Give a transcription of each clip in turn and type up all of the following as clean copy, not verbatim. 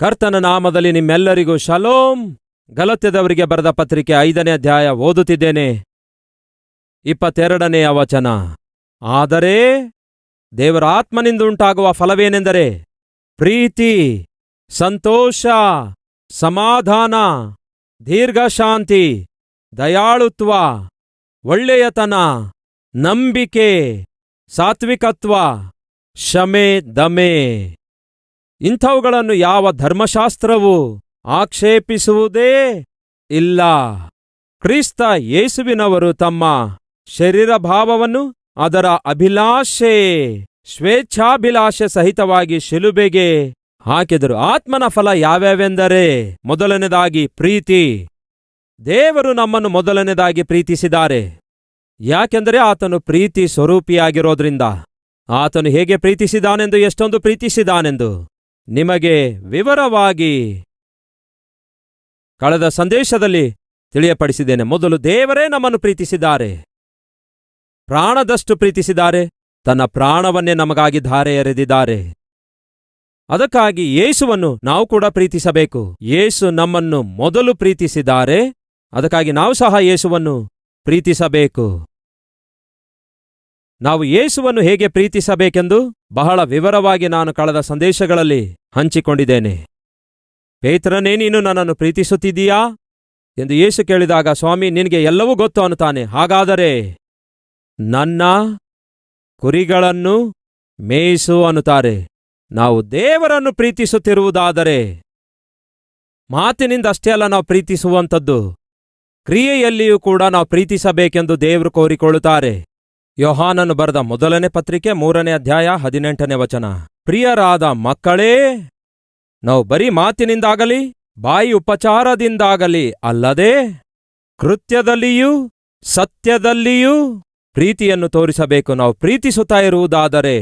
ಕರ್ತನ ನಾಮದಲ್ಲಿ ನಿಮ್ಮೆಲ್ಲರಿಗೂ ಶಲೋಮ್. ಗಲಾತ್ಯದವರಿಗೆ ಬರೆದ ಪತ್ರಿಕೆ 5ನೇ ಅಧ್ಯಾಯ ಓದುತ್ತಿದ್ದೇನೆ. 22ನೇ ವಚನ. ಆದರೆ ದೇವರ ಆತ್ಮನಿಂದುಂಟಾಗುವ ಫಲವೇನೆಂದರೆ ಪ್ರೀತಿ, ಸಂತೋಷ, ಸಮಾಧಾನ, ದೀರ್ಘಶಾಂತಿ, ದಯಾಳುತ್ವ, ಒಳ್ಳೆಯತನ, ನಂಬಿಕೆ, ಸಾತ್ವಿಕತ್ವ, ಶಮೆ, ದಮೆ. ಇಂಥವುಗಳನ್ನು ಯಾವ ಧರ್ಮಶಾಸ್ತ್ರವೂ ಆಕ್ಷೇಪಿಸುವುದೇ ಇಲ್ಲ. ಕ್ರಿಸ್ತ ಯೇಸುವಿನವರು ತಮ್ಮ ಶರೀರ ಭಾವವನ್ನು ಅದರ ಅಭಿಲಾಷೆ, ಸ್ವೇಚ್ಛಾಭಿಲಾಷೆ ಸಹಿತವಾಗಿ ಶಿಲುಬೆಗೆ ಹಾಕಿದರು. ಆತ್ಮನ ಫಲ ಯಾವ್ಯಾವೆಂದರೆ, ಮೊದಲನೇದಾಗಿ ಪ್ರೀತಿ. ದೇವರು ನಮ್ಮನ್ನು ಮೊದಲನೇದಾಗಿ ಪ್ರೀತಿಸಿದ್ದಾರೆ. ಯಾಕೆಂದರೆ ಆತನು ಪ್ರೀತಿ ಸ್ವರೂಪಿಯಾಗಿರೋದ್ರಿಂದ. ಆತನು ಹೇಗೆ ಪ್ರೀತಿಸಿದಾನೆಂದು, ಎಷ್ಟೊಂದು ಪ್ರೀತಿಸಿದಾನೆಂದು ನಿಮಗೆ ವಿವರವಾಗಿ ಕಳೆದ ಸಂದೇಶದಲ್ಲಿ ತಿಳಿಯಪಡಿಸಿದ್ದೇನೆ. ಮೊದಲು ದೇವರೇ ನಮ್ಮನ್ನು ಪ್ರೀತಿಸಿದ್ದಾರೆ, ಪ್ರಾಣದಷ್ಟು ಪ್ರೀತಿಸಿದ್ದಾರೆ, ತನ್ನ ಪ್ರಾಣವನ್ನೇ ನಮಗಾಗಿ ಧಾರೆ ಎರೆದಿದ್ದಾರೆ. ಅದಕ್ಕಾಗಿ ಯೇಸುವನ್ನು ನಾವು ಕೂಡ ಪ್ರೀತಿಸಬೇಕು. ಯೇಸು ನಮ್ಮನ್ನು ಮೊದಲು ಪ್ರೀತಿಸಿದ್ದಾರೆ, ಅದಕ್ಕಾಗಿ ನಾವು ಸಹ ಯೇಸುವನ್ನು ಪ್ರೀತಿಸಬೇಕು. ನಾವು ಯೇಸುವನ್ನು ಹೇಗೆ ಪ್ರೀತಿಸಬೇಕೆಂದು ಬಹಳ ವಿವರವಾಗಿ ನಾನು ಕಳೆದ ಸಂದೇಶಗಳಲ್ಲಿ ಹಂಚಿಕೊಂಡಿದ್ದೇನೆ. ಪೇತ್ರನೇ, ನೀನು ನನ್ನನ್ನು ಪ್ರೀತಿಸುತ್ತಿದ್ದೀಯಾ ಎಂದು ಯೇಸು ಕೇಳಿದಾಗ, ಸ್ವಾಮಿ ನಿನಗೆ ಎಲ್ಲವೂ ಗೊತ್ತು ಅನ್ನುತ್ತಾನೆ. ಹಾಗಾದರೆ ನನ್ನ ಕುರಿಗಳನ್ನು ಮೇಯಿಸು ಅನ್ನುತ್ತಾರೆ. ನಾವು ದೇವರನ್ನು ಪ್ರೀತಿಸುತ್ತಿರುವುದಾದರೆ ಮಾತಿನಿಂದ ಅಷ್ಟೇ ಅಲ್ಲ ನಾವು ಪ್ರೀತಿಸುವಂಥದ್ದು, ಕ್ರಿಯೆಯಲ್ಲಿಯೂ ಕೂಡ ನಾವು ಪ್ರೀತಿಸಬೇಕೆಂದು ದೇವರು ಕೋರಿಕೊಳ್ಳುತ್ತಾರೆ. ಯೋಹಾನನು ಬರೆದ ಮೊದಲನೇ ಪತ್ರಿಕೆ 3ನೇ ಅಧ್ಯಾಯ 18ನೇ ವಚನ. ಪ್ರಿಯರಾದ ಮಕ್ಕಳೇ, ನಾವು ಬರೀ ಮಾತಿನಿಂದಾಗಲಿ ಬಾಯಿ ಉಪಚಾರದಿಂದಾಗಲಿ ಅಲ್ಲದೆ ಕೃತ್ಯದಲ್ಲಿಯೂ ಸತ್ಯದಲ್ಲಿಯೂ ಪ್ರೀತಿಯನ್ನು ತೋರಿಸಬೇಕು. ನಾವು ಪ್ರೀತಿಸುತ್ತಾ ಇರುವುದಾದರೆ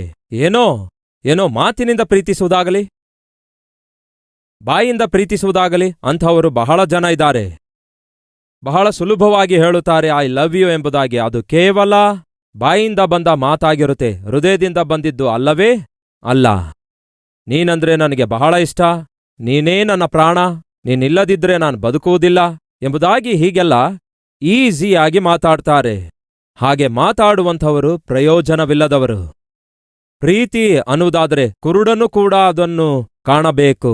ಏನೋ ಮಾತಿನಿಂದ ಪ್ರೀತಿಸುವುದಾಗಲಿ ಬಾಯಿಂದ ಪ್ರೀತಿಸುವುದಾಗಲಿ ಅಂಥವರು ಬಹಳ ಜನ ಇದ್ದಾರೆ. ಬಹಳ ಸುಲಭವಾಗಿ ಹೇಳುತ್ತಾರೆ ಐ ಲವ್ ಯು ಎಂಬುದಾಗಿ. ಅದು ಕೇವಲ ಬಾಯಿಂದ ಬಂದ ಮಾತಾಗಿರುತ್ತೆ, ಹೃದಯದಿಂದ ಬಂದಿದ್ದು ಅಲ್ಲವೇ ಅಲ್ಲ. ನೀನಂದ್ರೆ ನನಗೆ ಬಹಳ ಇಷ್ಟ, ನೀನೇ ನನ್ನ ಪ್ರಾಣ, ನೀನಿಲ್ಲದಿದ್ರೆ ನಾನು ಬದುಕುವುದಿಲ್ಲ ಎಂಬುದಾಗಿ ಹೀಗೆಲ್ಲ ಈಸಿಯಾಗಿ ಮಾತಾಡ್ತಾರೆ. ಹಾಗೆ ಮಾತಾಡುವಂಥವರು ಪ್ರಯೋಜನವಿಲ್ಲದವರು. ಪ್ರೀತಿ ಅನ್ನುವುದಾದರೆ ಕುರುಡನು ಕೂಡ ಅದನ್ನು ಕಾಣಬೇಕು.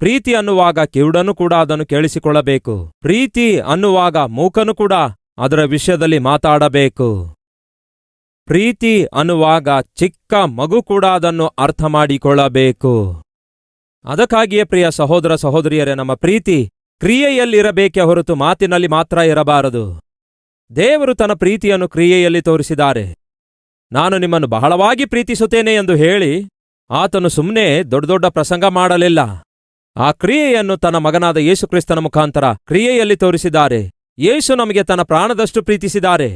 ಪ್ರೀತಿ ಅನ್ನುವಾಗ ಕಿವುಡನು ಕೂಡ ಅದನ್ನು ಕೇಳಿಸಿಕೊಳ್ಳಬೇಕು. ಪ್ರೀತಿ ಅನ್ನುವಾಗ ಮೂಕನು ಕೂಡ ಅದರ ವಿಷಯದಲ್ಲಿ ಮಾತಾಡಬೇಕು. ಪ್ರೀತಿ ಅನ್ನುವಾಗ ಚಿಕ್ಕ ಮಗು ಕೂಡ ಅದನ್ನು ಅರ್ಥ ಮಾಡಿಕೊಳ್ಳಬೇಕು. ಅದಕ್ಕಾಗಿಯೇ ಪ್ರಿಯ ಸಹೋದರ ಸಹೋದರಿಯರೇ, ನಮ್ಮ ಪ್ರೀತಿ ಕ್ರಿಯೆಯಲ್ಲಿರಬೇಕೇ ಹೊರತು ಮಾತಿನಲ್ಲಿ ಮಾತ್ರ ಇರಬಾರದು. ದೇವರು ತನ್ನ ಪ್ರೀತಿಯನ್ನು ಕ್ರಿಯೆಯಲ್ಲಿ ತೋರಿಸಿದ್ದಾರೆ. ನಾನು ನಿಮ್ಮನ್ನು ಬಹಳವಾಗಿ ಪ್ರೀತಿಸುತ್ತೇನೆ ಎಂದು ಹೇಳಿ ಆತನು ಸುಮ್ಮನೆ ದೊಡ್ಡ ದೊಡ್ಡ ಪ್ರಸಂಗ ಮಾಡಲಿಲ್ಲ. ಆ ಕ್ರಿಯೆಯನ್ನು ತನ್ನ ಮಗನಾದ ಯೇಸುಕ್ರಿಸ್ತನ ಮುಖಾಂತರ ಕ್ರಿಯೆಯಲ್ಲಿ ತೋರಿಸಿದ್ದಾರೆ. ಯೇಸು ನಮಗೆ ತನ್ನ ಪ್ರಾಣದಷ್ಟು ಪ್ರೀತಿಸಿದ್ದಾರೆ,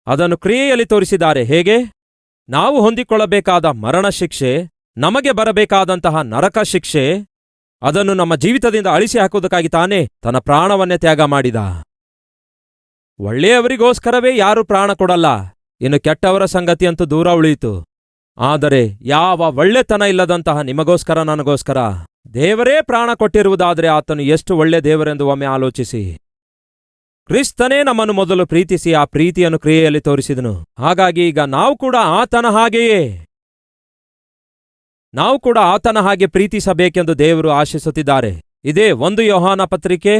ಅದನ್ನು ಕ್ರಿಯೆಯಲ್ಲಿ ತೋರಿಸಿದ್ದಾರೆ. ಹೇಗೆ? ನಾವು ಹೊಂದಿಕೊಳ್ಳಬೇಕಾದ ಮರಣ ಶಿಕ್ಷೆ, ನಮಗೆ ಬರಬೇಕಾದಂತಹ ನರಕ ಶಿಕ್ಷೆ, ಅದನ್ನು ನಮ್ಮ ಜೀವಿತದಿಂದ ಅಳಿಸಿ ಹಾಕುವುದಕ್ಕಾಗಿ ತಾನೇ ತನ್ನ ಪ್ರಾಣವನ್ನೇ ತ್ಯಾಗ ಮಾಡಿದ. ಒಳ್ಳೆಯವರಿಗೋಸ್ಕರವೇ ಯಾರೂ ಪ್ರಾಣ ಕೊಡಲ್ಲ, ಇನ್ನು ಕೆಟ್ಟವರ ಸಂಗತಿಯಂತೂ ದೂರ ಉಳಿಯಿತು. ಆದರೆ ಯಾವ ಒಳ್ಳೆತನ ಇಲ್ಲದಂತಹ ನಿಮಗೋಸ್ಕರ, ನನಗೋಸ್ಕರ ದೇವರೇ ಪ್ರಾಣ ಕೊಟ್ಟಿರುವುದಾದರೆ ಆತನು ಎಷ್ಟು ಒಳ್ಳೆ ದೇವರೆಂದು ಒಮ್ಮೆ ಆಲೋಚಿಸಿ. ಕ್ರಿಸ್ತನೇ ನಮ್ಮನ್ನು ಮೊದಲು ಪ್ರೀತಿಸಿ ಆ ಪ್ರೀತಿಯನ್ನು ಕ್ರಿಯೆಯಲ್ಲಿ ತೋರಿಸಿದನು. ಹಾಗಾಗಿ ಈಗ ನಾವು ಕೂಡ ಆತನ ಹಾಗೆ ಪ್ರೀತಿಸಬೇಕೆಂದು ದೇವರು ಆಶಿಸುತ್ತಿದ್ದಾರೆ. ಇದೇ 1 ಯೋಹಾನ ಪತ್ರಿಕೆ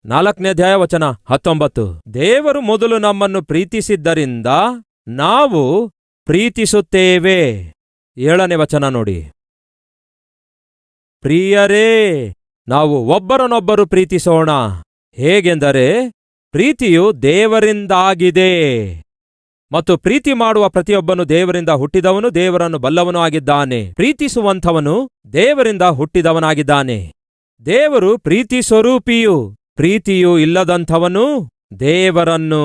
4ನೇ ಅಧ್ಯಾಯ ವಚನ 19. ದೇವರು ಮೊದಲು ನಮ್ಮನ್ನು ಪ್ರೀತಿಸಿದ್ದರಿಂದ ನಾವು ಪ್ರೀತಿಸುತ್ತೇವೆ. 7ನೇ ವಚನ ನೋಡಿ. ಪ್ರಿಯರೇ, ನಾವು ಒಬ್ಬರನ್ನೊಬ್ಬರು ಪ್ರೀತಿಸೋಣ. ಹೇಗೆಂದರೆ ಪ್ರೀತಿಯು ದೇವರಿಂದಾಗಿದೆ, ಮತ್ತು ಪ್ರೀತಿ ಮಾಡುವ ಪ್ರತಿಯೊಬ್ಬನು ದೇವರಿಂದ ಹುಟ್ಟಿದವನು, ದೇವರನ್ನು ಬಲ್ಲವನೂ ಆಗಿದ್ದಾನೆ. ಪ್ರೀತಿಸುವಂಥವನು ದೇವರಿಂದ ಹುಟ್ಟಿದವನಾಗಿದ್ದಾನೆ. ದೇವರು ಪ್ರೀತಿ ಸ್ವರೂಪಿಯು. ಪ್ರೀತಿಯೂ ಇಲ್ಲದಂಥವನು ದೇವರನ್ನು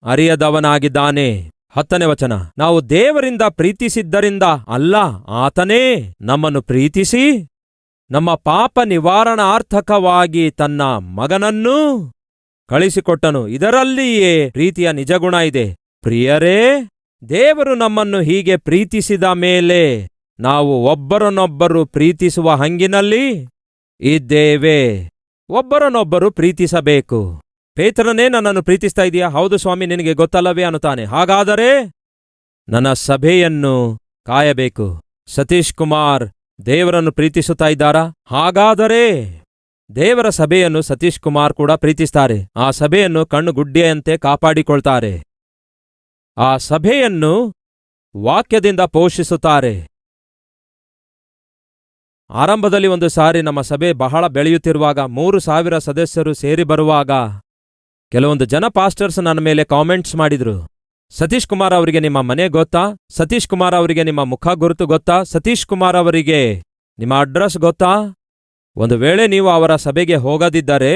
ಅರಿಯದವನಾಗಿದ್ದಾನೆ. 10ನೇ ವಚನ. ನಾವು ದೇವರಿಂದ ಪ್ರೀತಿಸಿದ್ದರಿಂದ ಅಲ್ಲ, ಆತನೇ ನಮ್ಮನ್ನು ಪ್ರೀತಿಸಿ ನಮ್ಮ ಪಾಪ ನಿವಾರಣಾರ್ಥಕವಾಗಿ ತನ್ನ ಮಗನನ್ನೂ ಕಳಿಸಿಕೊಟ್ಟನು. ಇದರಲ್ಲಿಯೇ ಪ್ರೀತಿಯ ನಿಜಗುಣ ಇದೆ. ಪ್ರಿಯರೇ, ದೇವರು ನಮ್ಮನ್ನು ಹೀಗೆ ಪ್ರೀತಿಸಿದ ಮೇಲೆ ನಾವು ಒಬ್ಬರನ್ನೊಬ್ಬರು ಪ್ರೀತಿಸುವ ಹಂಗಿನಲ್ಲಿ ಇದ್ದೇವೆ. ಒಬ್ಬರನ್ನೊಬ್ಬರು ಪ್ರೀತಿಸಬೇಕು. ಪೇತ್ರನೇ ನನ್ನನ್ನು ಪ್ರೀತಿಸ್ತಾ ಇದೆಯಾ? ಹೌದು ಸ್ವಾಮಿ, ನಿನಗೆ ಗೊತ್ತಲ್ಲವೇ ಅನ್ನುತ್ತಾನೆ. ಹಾಗಾದರೆ ನನ್ನ ಸಭೆಯನ್ನು ಕಾಯಬೇಕು. ಸತೀಶ್ ಕುಮಾರ್ ದೇವರನ್ನು ಪ್ರೀತಿಸುತ್ತಾ ಇದ್ದಾರಾ? ಹಾಗಾದರೆ ದೇವರ ಸಭೆಯನ್ನು ಸತೀಶ್ ಕುಮಾರ್ ಕೂಡ ಪ್ರೀತಿಸ್ತಾರೆ. ಆ ಸಭೆಯನ್ನು ಕಣ್ಣುಗುಡ್ಡೆಯಂತೆ ಕಾಪಾಡಿಕೊಳ್ತಾರೆ. ಆ ಸಭೆಯನ್ನು ವಾಕ್ಯದಿಂದ ಪೋಷಿಸುತ್ತಾರೆ. ಆರಂಭದಲ್ಲಿ ಒಂದು ಸಾರಿ ನಮ್ಮ ಸಭೆ ಬಹಳ ಬೆಳೆಯುತ್ತಿರುವಾಗ 3,000 ಸದಸ್ಯರು ಸೇರಿ ಬರುವಾಗ ಕೆಲವೊಂದು ಜನ ಪಾಸ್ಟರ್ಸ್ ನನ್ನ ಮೇಲೆ ಕಾಮೆಂಟ್ಸ್ ಮಾಡಿದ್ರು. ಸತೀಶ್ ಕುಮಾರ್ ಅವರಿಗೆ ನಿಮ್ಮ ಮನೆ ಗೊತ್ತಾ? ಸತೀಶ್ ಕುಮಾರ್ ಅವರಿಗೆ ನಿಮ್ಮ ಮುಖ ಗುರುತು ಗೊತ್ತಾ? ಸತೀಶ್ ಕುಮಾರ್ ಅವರಿಗೆ ನಿಮ್ಮ ಅಡ್ರೆಸ್ ಗೊತ್ತಾ? ಒಂದು ವೇಳೆ ನೀವು ಅವರ ಸಭೆಗೆ ಹೋಗದಿದ್ದರೆ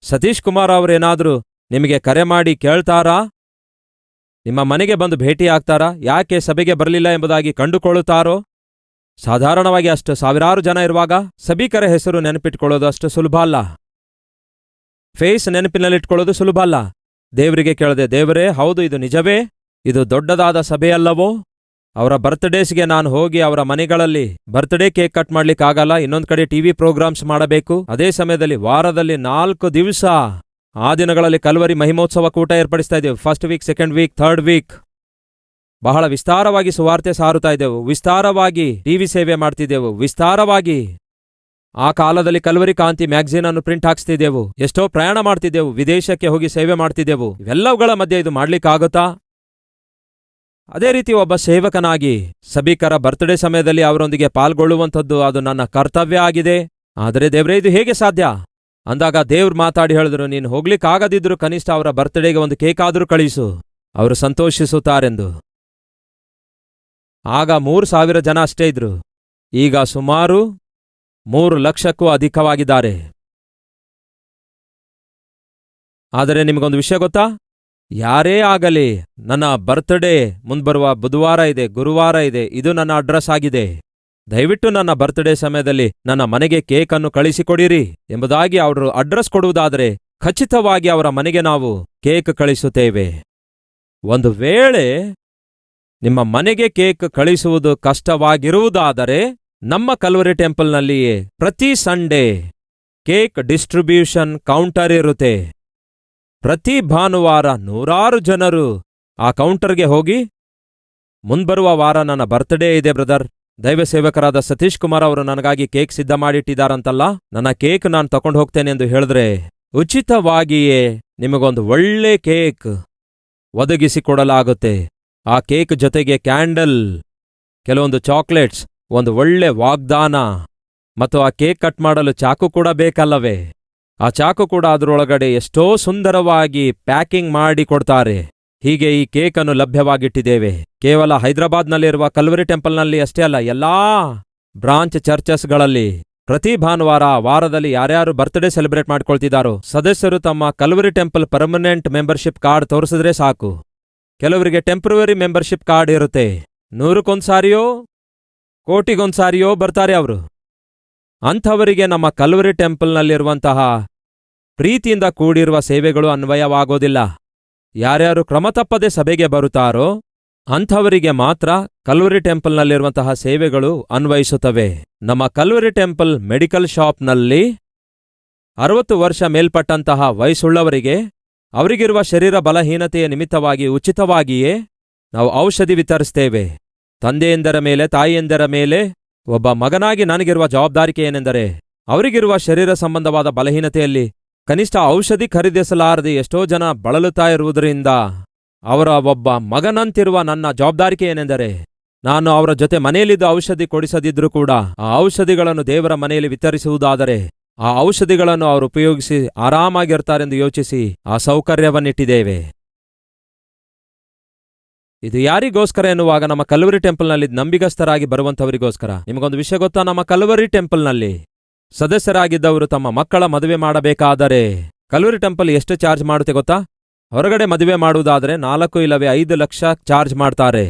ಸತೀಶ್ ಕುಮಾರ್ ಅವರೇನಾದ್ರೂ ನಿಮಗೆ ಕರೆ ಮಾಡಿ ಕೇಳ್ತಾರಾ? ನಿಮ್ಮ ಮನೆಗೆ ಬಂದು ಭೇಟಿಯಾಗ್ತಾರಾ? ಯಾಕೆ ಸಭೆಗೆ ಬರಲಿಲ್ಲ ಎಂಬುದಾಗಿ ಕಂಡುಕೊಳ್ಳುತ್ತಾರೋ? ಸಾಧಾರಣವಾಗಿ ಅಷ್ಟು ಸಾವಿರಾರು ಜನ ಇರುವಾಗ ಸಭಿಕರ ಹೆಸರು ನೆನಪಿಟ್ಕೊಳ್ಳೋದು ಅಷ್ಟು ಸುಲಭ ಅಲ್ಲ. ಫೇಸ್ ನೆನಪಿನಲ್ಲಿಟ್ಕೊಳ್ಳೋದು ಸುಲಭ ಅಲ್ಲ. ದೇವರಿಗೆ ಕೇಳದೆ, ದೇವರೇ, ಹೌದು ಇದು ನಿಜವೇ? ಇದು ದೊಡ್ಡದಾದ ಸಭೆಯಲ್ಲವೋ? ಅವರ ಬರ್ತ್ಡೇಸ್ಗೆ ನಾನು ಹೋಗಿ ಅವರ ಮನೆಗಳಲ್ಲಿ ಬರ್ತ್ಡೇ ಕೇಕ್ ಕಟ್ ಮಾಡ್ಲಿಕ್ಕಾಗಲ್ಲ. ಇನ್ನೊಂದು ಕಡೆ ಟಿವಿ ಪ್ರೋಗ್ರಾಮ್ಸ್ ಮಾಡಬೇಕು. ಅದೇ ಸಮಯದಲ್ಲಿ ವಾರದಲ್ಲಿ 4 ದಿವಸ ಆ ದಿನಗಳಲ್ಲಿ ಕಲ್ವರಿ ಮಹಿಮೋತ್ಸವ ಕೂಟ ಏರ್ಪಡಿಸ್ತಾ ಇದ್ದೇವೆ. First week, second week, third weak. ಬಹಳ ವಿಸ್ತಾರವಾಗಿ ಸುವಾರ್ತೆ ಸಾರುತ್ತಾ ಇದ್ದೆವು. ವಿಸ್ತಾರವಾಗಿ ಟಿವಿ ಸೇವೆ ಮಾಡ್ತಿದ್ದೆವು. ವಿಸ್ತಾರವಾಗಿ ಆ ಕಾಲದಲ್ಲಿ ಕಲ್ವರಿ ಕಾಂತಿ ಮ್ಯಾಗಝೀನ್ ಅನ್ನು ಪ್ರಿಂಟ್ ಹಾಕ್ಸ್ತಿದ್ದೆವು. ಎಷ್ಟೋ ಪ್ರಯಾಣ ಮಾಡ್ತಿದ್ದೆವು. ವಿದೇಶಕ್ಕೆ ಹೋಗಿ ಸೇವೆ ಮಾಡ್ತಿದ್ದೆವು. ಇವೆಲ್ಲವುಗಳ ಮಧ್ಯೆ ಇದು ಮಾಡ್ಲಿಕ್ಕಾಗುತ್ತಾ? ಅದೇ ರೀತಿ ಒಬ್ಬ ಸೇವಕನಾಗಿ ಸಭಿಕರ ಬರ್ತ್ಡೇ ಸಮಯದಲ್ಲಿ ಅವರೊಂದಿಗೆ ಪಾಲ್ಗೊಳ್ಳುವಂಥದ್ದು ಅದು ನನ್ನ ಕರ್ತವ್ಯ ಆಗಿದೆ. ಆದರೆ ದೇವ್ರೇ, ಇದು ಹೇಗೆ ಸಾಧ್ಯ ಅಂದಾಗ ದೇವ್ರು ಮಾತಾಡಿ ಹೇಳಿದ್ರು, ನೀನು ಹೋಗ್ಲಿಕ್ಕಾಗದಿದ್ರು ಕನಿಷ್ಠ ಅವರ ಬರ್ತ್ಡೇಗೆ ಒಂದು ಕೇಕ್ ಆದ್ರೂ ಕಳಿಸು, ಅವರು ಸಂತೋಷಿಸುತ್ತಾರೆಂದು. ಆಗ 3,000 ಜನ ಅಷ್ಟೇ ಇದ್ರು. ಈಗ ಸುಮಾರು 3,00,000ಕ್ಕೂ ಅಧಿಕವಾಗಿದ್ದಾರೆ. ಆದರೆ ನಿಮಗೊಂದು ವಿಷಯ ಗೊತ್ತಾ? ಯಾರೇ ಆಗಲಿ, ನನ್ನ ಬರ್ತ್ಡೇ ಮುಂದ್ಬರುವ ಬುಧವಾರ ಇದೆ, ಗುರುವಾರ ಇದೆ, ಇದು ನನ್ನ ಅಡ್ರೆಸ್ ಆಗಿದೆ. ದಯವಿಟ್ಟು ನನ್ನ ಬರ್ತ್ಡೇ ಸಮಯದಲ್ಲಿ ನನ್ನ ಮನೆಗೆ ಕೇಕ್ ಅನ್ನು ಕಳಿಸಿಕೊಡಿರಿ ಎಂಬುದಾಗಿ ಅವರು ಅಡ್ರೆಸ್ ಕೊಡುವುದಾದರೆ ಖಚಿತವಾಗಿ ಅವರ ಮನೆಗೆ ನಾವು ಕೇಕ್ ಕಳಿಸುತ್ತೇವೆ. ಒಂದು ವೇಳೆ ನಿಮ್ಮ ಮನೆಗೆ ಕೇಕ್ ಕಳಿಸುವುದು ಕಷ್ಟವಾಗಿರುವುದಾದರೆ ನಮ್ಮ ಕಲ್ವರಿ ಟೆಂಪಲ್ನಲ್ಲಿಯೇ ಪ್ರತಿ ಸಂಡೇ ಕೇಕ್ ಡಿಸ್ಟ್ರಿಬ್ಯೂಷನ್ ಕೌಂಟರ್ ಇರುತ್ತೆ. ಪ್ರತಿ ಭಾನುವಾರ 100 ಜನರು ಆ ಕೌಂಟರ್ಗೆ ಹೋಗಿ, ಮುಂಬರುವ ವಾರ ನನ್ನ ಬರ್ತ್ಡೇ ಇದೆ ಬ್ರದರ್, ದೈವ ಸೇವಕರಾದ ಸತೀಶ್ ಕುಮಾರ್ ಅವರು ನನಗಾಗಿ ಕೇಕ್ ಸಿದ್ಧ ಮಾಡಿಟ್ಟಿದ್ದಾರಂತಲ್ಲ, ನನ್ನ ಕೇಕ್ ನಾನು ತಕೊಂಡು ಹೋಗ್ತೇನೆ ಎಂದು ಹೇಳಿದ್ರೆ ಉಚಿತವಾಗಿಯೇ ನಿಮಗೊಂದು ಒಳ್ಳೆ ಕೇಕ್ ಒದಗಿಸಿಕೊಡಲಾಗುತ್ತೆ. ಆ ಕೇಕ್ ಜೊತೆಗೆ ಕ್ಯಾಂಡಲ್, ಕೆಲವೊಂದು ಚಾಕ್ಲೇಟ್ಸ್, ಒಂದು ಒಳ್ಳೆ ವಾಗ್ದಾನ ಮತ್ತು ಆ ಕೇಕ್ ಕಟ್ ಮಾಡಲು ಚಾಕು ಕೂಡ ಬೇಕಲ್ಲವೇ? ಆ ಚಾಕು ಕೂಡ ಅದರೊಳಗಡೆ ಎಷ್ಟೋ ಸುಂದರವಾಗಿ ಪ್ಯಾಕಿಂಗ್ ಮಾಡಿ ಕೊಡ್ತಾರೆ. ಹೀಗೆ ಈ ಕೇಕನ್ನು ಲಭ್ಯವಾಗಿಟ್ಟಿದ್ದೇವೆ. ಕೇವಲ ಹೈದರಾಬಾದ್ನಲ್ಲಿರುವ ಕಲ್ವರಿ ಟೆಂಪಲ್ನಲ್ಲಿ ಅಷ್ಟೇ ಅಲ್ಲ, ಎಲ್ಲಾ ಬ್ರಾಂಚ್ ಚರ್ಚಸ್ಗಳಲ್ಲಿ ಪ್ರತಿ ಭಾನುವಾರ ವಾರದಲ್ಲಿ ಯಾರ್ಯಾರು ಬರ್ತ್ಡೇ ಸೆಲೆಬ್ರೇಟ್ ಮಾಡ್ಕೊಳ್ತಿದ್ದಾರೋ ಸದಸ್ಯರು ತಮ್ಮ Calvary temple permanent membership card ತೋರಿಸಿದ್ರೆ ಸಾಕು. ಕೆಲವರಿಗೆ ಟೆಂಪ್ರವರಿ ಮೆಂಬರ್ಶಿಪ್ ಕಾರ್ಡ್ ಇರುತ್ತೆ. 100ಕ್ಕೊಂದು ಸಾರಿಯೋ ಕೋಟಿಗೊಂದು ಸಾರಿಯೋ ಬರ್ತಾರೆ ಅವರು. ಅಂಥವರಿಗೆ ನಮ್ಮ ಕಲ್ವರಿ ಟೆಂಪಲ್ನಲ್ಲಿರುವಂತಹ ಪ್ರೀತಿಯಿಂದ ಕೂಡಿರುವ ಸೇವೆಗಳು ಅನ್ವಯವಾಗೋದಿಲ್ಲ. ಯಾರ್ಯಾರು ಕ್ರಮ ತಪ್ಪದೆ ಸಭೆಗೆ ಬರುತ್ತಾರೋ ಅಂಥವರಿಗೆ ಮಾತ್ರ ಕಲ್ವರಿ ಟೆಂಪಲ್ನಲ್ಲಿರುವಂತಹ ಸೇವೆಗಳು ಅನ್ವಯಿಸುತ್ತವೆ. ನಮ್ಮ ಕಲ್ವರಿ ಟೆಂಪಲ್ ಮೆಡಿಕಲ್ ಶಾಪ್ನಲ್ಲಿ 60 ವರ್ಷ ಮೇಲ್ಪಟ್ಟಂತಹ ವಯಸ್ಸುಳ್ಳವರಿಗೆ ಅವರಿಗಿರುವ ಶರೀರ ಬಲಹೀನತೆಯ ನಿಮಿತ್ತವಾಗಿ ಉಚಿತವಾಗಿಯೇ ನಾವು ಔಷಧಿ ವಿತರಿಸ್ತೇವೆ. ತಂದೆಯೆಂದರ ಮೇಲೆ, ತಾಯಿಯೆಂದರ ಮೇಲೆ ಒಬ್ಬ ಮಗನಾಗಿ ನನಗಿರುವ ಜವಾಬ್ದಾರಿಕೆ ಏನೆಂದರೆ, ಅವರಿಗಿರುವ ಶರೀರ ಸಂಬಂಧವಾದ ಬಲಹೀನತೆಯಲ್ಲಿ ಕನಿಷ್ಠ ಔಷಧಿ ಖರೀದಿಸಲಾರದೆ ಎಷ್ಟೋ ಜನ ಬಳಲುತ್ತಾ ಇರುವುದರಿಂದ ಅವರ ಒಬ್ಬ ಮಗನಂತಿರುವ ನನ್ನ ಜವಾಬ್ದಾರಿಕೆ ಏನೆಂದರೆ, ನಾನು ಅವರ ಜೊತೆ ಮನೆಯಲ್ಲಿದ್ದು ಔಷಧಿ ಕೊಡಿಸದಿದ್ರೂ ಕೂಡ ಆ ಔಷಧಿಗಳನ್ನು ದೇವರ ಮನೆಯಲ್ಲಿ ವಿತರಿಸುವುದಾದರೆ ಆ ಔಷಧಿಗಳನ್ನು ಅವರು ಉಪಯೋಗಿಸಿ ಆರಾಮಾಗಿರ್ತಾರೆಂದು ಯೋಚಿಸಿ ಆ ಸೌಕರ್ಯವನ್ನಿಟ್ಟಿದ್ದೇವೆ. ಇದು ಯಾರಿಗೋಸ್ಕರ ಎನ್ನುವಾಗ ನಮ್ಮ ಕಲ್ವರಿ ಟೆಂಪಲ್ನಲ್ಲಿ ನಂಬಿಗಸ್ತರಾಗಿ ಬರುವಂಥವರಿಗೋಸ್ಕರ. ನಿಮಗೊಂದು ವಿಷಯ ಗೊತ್ತಾ? ನಮ್ಮ ಕಲ್ವರಿ ಟೆಂಪಲ್ನಲ್ಲಿ ಸದಸ್ಯರಾಗಿದ್ದವರು ತಮ್ಮ ಮಕ್ಕಳ ಮದುವೆ ಮಾಡಬೇಕಾದರೆ ಕಲ್ವರಿ ಟೆಂಪಲ್ ಎಷ್ಟು ಚಾರ್ಜ್ ಮಾಡುತ್ತೆ ಗೊತ್ತಾ? ಹೊರಗಡೆ ಮದುವೆ ಮಾಡುವುದಾದರೆ 4 ಇಲ್ಲವೇ 5 ಲಕ್ಷ ಚಾರ್ಜ್ ಮಾಡ್ತಾರೆ.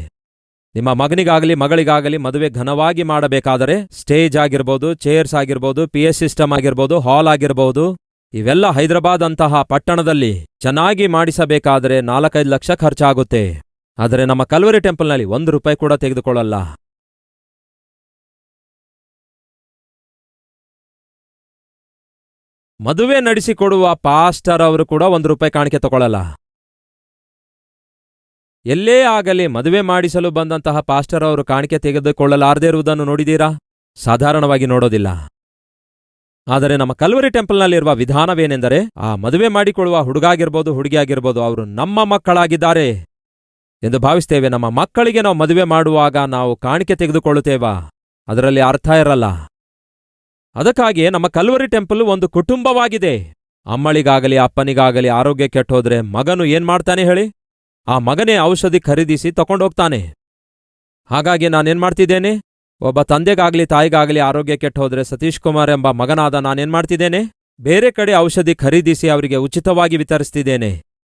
ನಿಮ್ಮ ಮಗನಿಗಾಗಲಿ ಮಗಳಿಗಾಗಲಿ ಮದುವೆ ಘನವಾಗಿ ಮಾಡಬೇಕಾದರೆ ಸ್ಟೇಜ್ ಆಗಿರ್ಬೋದು, ಚೇರ್ಸ್ ಆಗಿರ್ಬೋದು, PS ಸಿಸ್ಟಮ್ ಆಗಿರ್ಬೋದು, ಹಾಲ್ ಆಗಿರ್ಬೋದು, ಇವೆಲ್ಲ ಹೈದರಾಬಾದ್ ಅಂತಹ ಪಟ್ಟಣದಲ್ಲಿ ಚೆನ್ನಾಗಿ ಮಾಡಿಸಬೇಕಾದರೆ 4-5 ಲಕ್ಷ ಖರ್ಚಾಗುತ್ತೆ. ಆದರೆ ನಮ್ಮ ಕಲ್ವರಿ ಟೆಂಪಲ್ನಲ್ಲಿ 1 ರೂಪಾಯಿ ಕೂಡ ತೆಗೆದುಕೊಳ್ಳಲ್ಲ. ಮದುವೆ ನಡೆಸಿಕೊಡುವ ಪಾಸ್ಟರ್ ಅವರು ಕೂಡ ₹1 ಕಾಣಿಕೆ ತಗೊಳ್ಳಲ್ಲ. ಎಲ್ಲೇ ಆಗಲಿ ಮದುವೆ ಮಾಡಿಸಲು ಬಂದಂತಹ ಪಾಸ್ಟರ್ ಅವರು ಕಾಣಿಕೆ ತೆಗೆದುಕೊಳ್ಳಲಾರದೇ ಇರುವುದನ್ನು ನೋಡಿದೀರಾ? ಸಾಧಾರಣವಾಗಿ ನೋಡೋದಿಲ್ಲ. ಆದರೆ ನಮ್ಮ ಕಲ್ವರಿ ಟೆಂಪಲ್ನಲ್ಲಿರುವ ವಿಧಾನವೇನೆಂದರೆ, ಆ ಮದುವೆ ಮಾಡಿಕೊಳ್ಳುವ ಹುಡುಗಾಗಿರ್ಬೋದು ಹುಡುಗಿಯಾಗಿರ್ಬೋದು, ಅವರು ನಮ್ಮ ಮಕ್ಕಳಾಗಿದ್ದಾರೆ ಎಂದು ಭಾವಿಸ್ತೇವೆ. ನಮ್ಮ ಮಕ್ಕಳಿಗೆ ನಾವು ಮದುವೆ ಮಾಡುವಾಗ ನಾವು ಕಾಣಿಕೆ ತೆಗೆದುಕೊಳ್ಳುತ್ತೇವಾ? ಅದರಲ್ಲಿ ಅರ್ಥ ಇರಲ್ಲ. ಅದಕ್ಕಾಗಿಯೇ ನಮ್ಮ ಕಲ್ವರಿ ಟೆಂಪಲ್ ಒಂದು ಕುಟುಂಬವಾಗಿದೆ. ಅಮ್ಮಳಿಗಾಗಲಿ ಅಪ್ಪನಿಗಾಗಲಿ ಆರೋಗ್ಯ ಕೆಟ್ಟೋದ್ರೆ ಮಗನು ಏನ್ ಮಾಡ್ತಾನೆ ಹೇಳಿ? ಆ ಮಗನೇ ಔಷಧಿ ಖರೀದಿಸಿ ತಗೊಂಡೋಗ್ತಾನೆ. ಹಾಗಾಗಿ ನಾನೇನ್ ಮಾಡ್ತಿದ್ದೇನೆ? ಒಬ್ಬ ತಂದೆಗಾಗ್ಲಿ ತಾಯಿಗಾಗಲಿ ಆರೋಗ್ಯ ಕೆಟ್ಟೋದ್ರೆ ಸತೀಶ್ ಕುಮಾರ್ ಎಂಬ ಮಗನಾದ ನಾನೇನ್ ಮಾಡ್ತಿದ್ದೇನೆ? ಬೇರೆ ಕಡೆ ಔಷಧಿ ಖರೀದಿಸಿ ಅವರಿಗೆ ಉಚಿತವಾಗಿ ವಿತರಿಸ್ತಿದ್ದೇನೆ.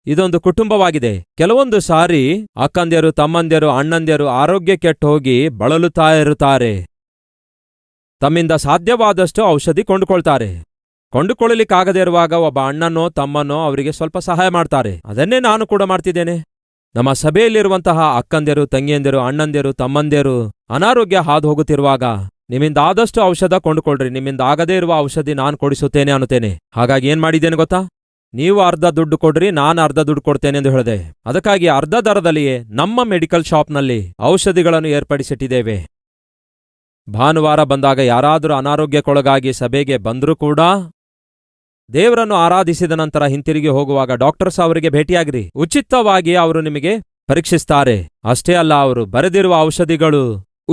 ಇದೊಂದು ಕುಟುಂಬವಾಗಿದೆ. ಕೆಲವೊಂದು ಸಾರಿ ಅಕ್ಕಂದ್ಯರು, ತಮ್ಮಂದ್ಯರು, ಅಣ್ಣಂದ್ಯರು ಆರೋಗ್ಯ ಕೆಟ್ಟೋಗಿ ಬಳಲುತ್ತಾ ಇರುತ್ತಾರೆ. ತಮ್ಮಿಂದ ಸಾಧ್ಯವಾದಷ್ಟು ಔಷಧಿ ಕೊಂಡುಕೊಳ್ತಾರೆ. ಕೊಂಡುಕೊಳ್ಳಲಿಕ್ಕಾಗದೇ ಇರುವಾಗ ಒಬ್ಬ ಅಣ್ಣನೋ ತಮ್ಮನೋ ಅವರಿಗೆ ಸ್ವಲ್ಪ ಸಹಾಯ ಮಾಡ್ತಾರೆ. ಅದನ್ನೇ ನಾನು ಕೂಡ ಮಾಡ್ತಿದ್ದೇನೆ. ನಮ್ಮ ಸಭೆಯಲ್ಲಿರುವಂತಹ ಅಕ್ಕಂದ್ಯರು, ತಂಗಿಯಂದಿರು, ಅಣ್ಣಂದ್ಯರು, ತಮ್ಮಂದ್ಯರು ಅನಾರೋಗ್ಯ ಹಾದು ಹೋಗುತ್ತಿರುವಾಗ ನಿಮ್ಮಿಂದ ಆದಷ್ಟು ಔಷಧ ಕೊಂಡುಕೊಳ್ರಿ, ನಿಮ್ಮಿಂದ ಆಗದೇ ಇರುವ ಔಷಧಿ ನಾನು ಕೊಡಿಸುತ್ತೇನೆ ಅನ್ನುತ್ತೇನೆ. ಹಾಗಾಗಿ ಏನ್ ಮಾಡಿದ್ದೇನೆ ಗೊತ್ತಾ? ನೀವು ಅರ್ಧ ದುಡ್ಡು ಕೊಡ್ರಿ, ನಾನು ಅರ್ಧ ದುಡ್ಡು ಕೊಡ್ತೇನೆ ಎಂದು ಹೇಳಿದೆ. ಅದಕ್ಕಾಗಿ ಅರ್ಧ ದರದಲ್ಲಿಯೇ ನಮ್ಮ ಮೆಡಿಕಲ್ ಶಾಪ್ನಲ್ಲಿ ಔಷಧಿಗಳನ್ನು ಏರ್ಪಡಿಸಿಟ್ಟಿದ್ದೇವೆ. ಭಾನುವಾರ ಬಂದಾಗ ಯಾರಾದರೂ ಅನಾರೋಗ್ಯಕ್ಕೊಳಗಾಗಿ ಸಭೆಗೆ ಬಂದರೂ ಕೂಡ ದೇವರನ್ನು ಆರಾಧಿಸಿದ ನಂತರ ಹಿಂತಿರುಗಿ ಹೋಗುವಾಗ ಡಾಕ್ಟರ್ಸ್ ಅವರಿಗೆ ಭೇಟಿಯಾಗಿರಿ. ಉಚಿತವಾಗಿ ಅವರು ನಿಮಗೆ ಪರೀಕ್ಷಿಸ್ತಾರೆ. ಅಷ್ಟೇ ಅಲ್ಲ, ಅವರು ಬರೆದಿರುವ ಔಷಧಿಗಳು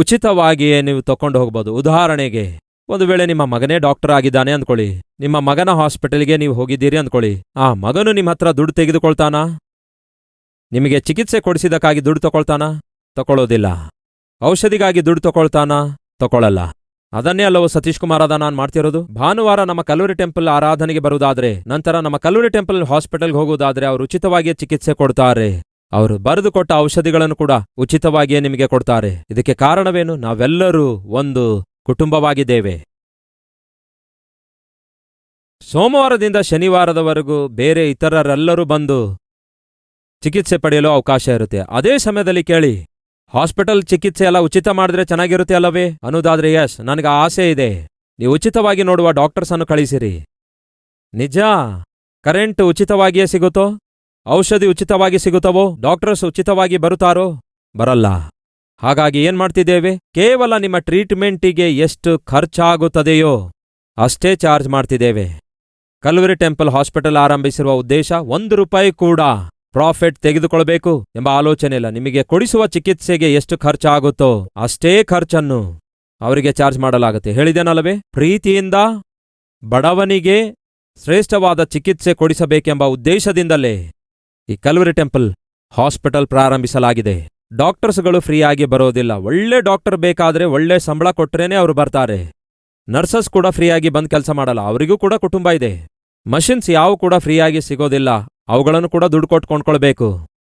ಉಚಿತವಾಗಿಯೇ ನೀವು ತಕೊಂಡು ಹೋಗಬಹುದು. ಉದಾಹರಣೆಗೆ, ಒಂದು ವೇಳೆ ನಿಮ್ಮ ಮಗನೇ ಡಾಕ್ಟರ್ ಆಗಿದ್ದಾನೆ ಅಂದ್ಕೊಳ್ಳಿ, ನಿಮ್ಮ ಮಗನ ಹಾಸ್ಪಿಟಲ್ಗೆ ನೀವು ಹೋಗಿದ್ದೀರಿ ಅಂದ್ಕೊಳ್ಳಿ. ಆ ಮಗನು ನಿಮ್ಮ ಹತ್ರ ದುಡ್ಡು ತೆಗೆದುಕೊಳ್ತಾನಾ? ನಿಮಗೆ ಚಿಕಿತ್ಸೆ ಕೊಡಿಸಿದಕ್ಕಾಗಿ ದುಡ್ಡು ತಗೊಳ್ತಾನಾ? ತಗೊಳ್ಳೋದಿಲ್ಲ. ಔಷಧಿಗಾಗಿ ದುಡ್ಡು ತಗೊಳ್ತಾನಾ? ತಗೊಳ್ಳಲ್ಲ. ಅದನ್ನೇ ಅಲ್ಲವೋ ಸತೀಶ್ ಕುಮಾರಾದ ನಾನು ಮಾಡ್ತಿರೋದು. ಭಾನುವಾರ ನಮ್ಮ ಕಲ್ವರಿ ಟೆಂಪಲ್ ಆರಾಧನೆಗೆ ಬರುವುದಾದ್ರೆ, ನಂತರ ನಮ್ಮ ಕಲ್ವರಿ ಟೆಂಪಲ್ ಹಾಸ್ಪಿಟಲ್ಗೆ ಹೋಗುವುದಾದ್ರೆ ಅವರು ಉಚಿತವಾಗಿಯೇ ಚಿಕಿತ್ಸೆ ಕೊಡ್ತಾರೆ. ಅವರು ಬರೆದುಕೊಟ್ಟ ಔಷಧಿಗಳನ್ನು ಕೂಡ ಉಚಿತವಾಗಿಯೇ ನಿಮಗೆ ಕೊಡ್ತಾರೆ. ಇದಕ್ಕೆ ಕಾರಣವೇನು? ನಾವೆಲ್ಲರೂ ಒಂದು ಕುಟುಂಬವಾಗಿದ್ದೇವೆ. ಸೋಮವಾರದಿಂದ ಶನಿವಾರದವರೆಗೂ ಬೇರೆ ಇತರರೆಲ್ಲರೂ ಬಂದು ಚಿಕಿತ್ಸೆ ಪಡೆಯಲು ಅವಕಾಶ ಇರುತ್ತೆ. ಅದೇ ಸಮಯದಲ್ಲಿ ಕೇಳಿ, ಹಾಸ್ಪಿಟಲ್ ಚಿಕಿತ್ಸೆ ಎಲ್ಲ ಉಚಿತ ಮಾಡಿದ್ರೆ ಚೆನ್ನಾಗಿರುತ್ತೆ ಅಲ್ಲವೇ ಅನ್ನೋದಾದ್ರೆ ಯಸ್, ನನಗೆ ಆಸೆ ಇದೆ. ನೀವು ಉಚಿತವಾಗಿ ನೋಡುವ ಡಾಕ್ಟರ್ಸ್ ಅನ್ನು ಕಳಿಸಿರಿ. ನಿಜ, ಕರೆಂಟ್ ಉಚಿತವಾಗಿಯೇ ಸಿಗುತ್ತೋ? ಔಷಧಿ ಉಚಿತವಾಗಿ ಸಿಗುತ್ತವೋ? ಡಾಕ್ಟರ್ಸ್ ಉಚಿತವಾಗಿ ಬರುತ್ತಾರೋ? ಬರಲ್ಲ. ಹಾಗಾಗಿ ಏನ್ ಮಾಡ್ತಿದ್ದೇವೆ? ಕೇವಲ ನಿಮ್ಮ ಟ್ರೀಟ್ಮೆಂಟಿಗೆ ಎಷ್ಟು ಖರ್ಚಾಗುತ್ತದೆಯೋ ಅಷ್ಟೇ ಚಾರ್ಜ್ ಮಾಡ್ತಿದ್ದೇವೆ. ಕಲ್ವರಿ ಟೆಂಪಲ್ ಹಾಸ್ಪಿಟಲ್ ಆರಂಭಿಸಿರುವ ಉದ್ದೇಶ ₹1 ಕೂಡ ಪ್ರಾಫಿಟ್ ತೆಗೆದುಕೊಳ್ಬೇಕು ಎಂಬ ಆಲೋಚನೆ ಇಲ್ಲ. ನಿಮಗೆ ಕೊಡಿಸುವ ಚಿಕಿತ್ಸೆಗೆ ಎಷ್ಟು ಖರ್ಚಾಗುತ್ತೋ ಅಷ್ಟೇ ಖರ್ಚನ್ನು ಅವರಿಗೆ ಚಾರ್ಜ್ ಮಾಡಲಾಗುತ್ತೆ. ಹೇಳಿದೆನಲ್ಲವೇ? ಪ್ರೀತಿಯಿಂದ ಬಡವನಿಗೆ ಶ್ರೇಷ್ಠವಾದ ಚಿಕಿತ್ಸೆ ಕೊಡಿಸಬೇಕೆಂಬ ಉದ್ದೇಶದಿಂದಲೇ ಈ ಕಲ್ವರಿ ಟೆಂಪಲ್ ಹಾಸ್ಪಿಟಲ್ ಪ್ರಾರಂಭಿಸಲಾಗಿದೆ. ಡಾಕ್ಟರ್ಸ್ಗಳು ಫ್ರೀಯಾಗಿ ಬರೋದಿಲ್ಲ. ಒಳ್ಳೆ ಡಾಕ್ಟರ್ ಬೇಕಾದ್ರೆ ಒಳ್ಳೆ ಸಂಬಳ ಕೊಟ್ರೇನೆ ಅವರು ಬರ್ತಾರೆ. ನರ್ಸಸ್ ಕೂಡ ಫ್ರೀಯಾಗಿ ಬಂದ್ ಕೆಲಸ ಮಾಡಲ್ಲ, ಅವರಿಗೂ ಕೂಡ ಕುಟುಂಬ ಇದೆ. ಮಷಿನ್ಸ್ ಯಾವ ಕೂಡ ಫ್ರೀಯಾಗಿ ಸಿಗೋದಿಲ್ಲ, ಅವುಗಳನ್ನು ಕೂಡ ದುಡ್ಡು ಕೊಟ್ಟು ಕೊಂಡ್ಕೊಳ್ಬೇಕು.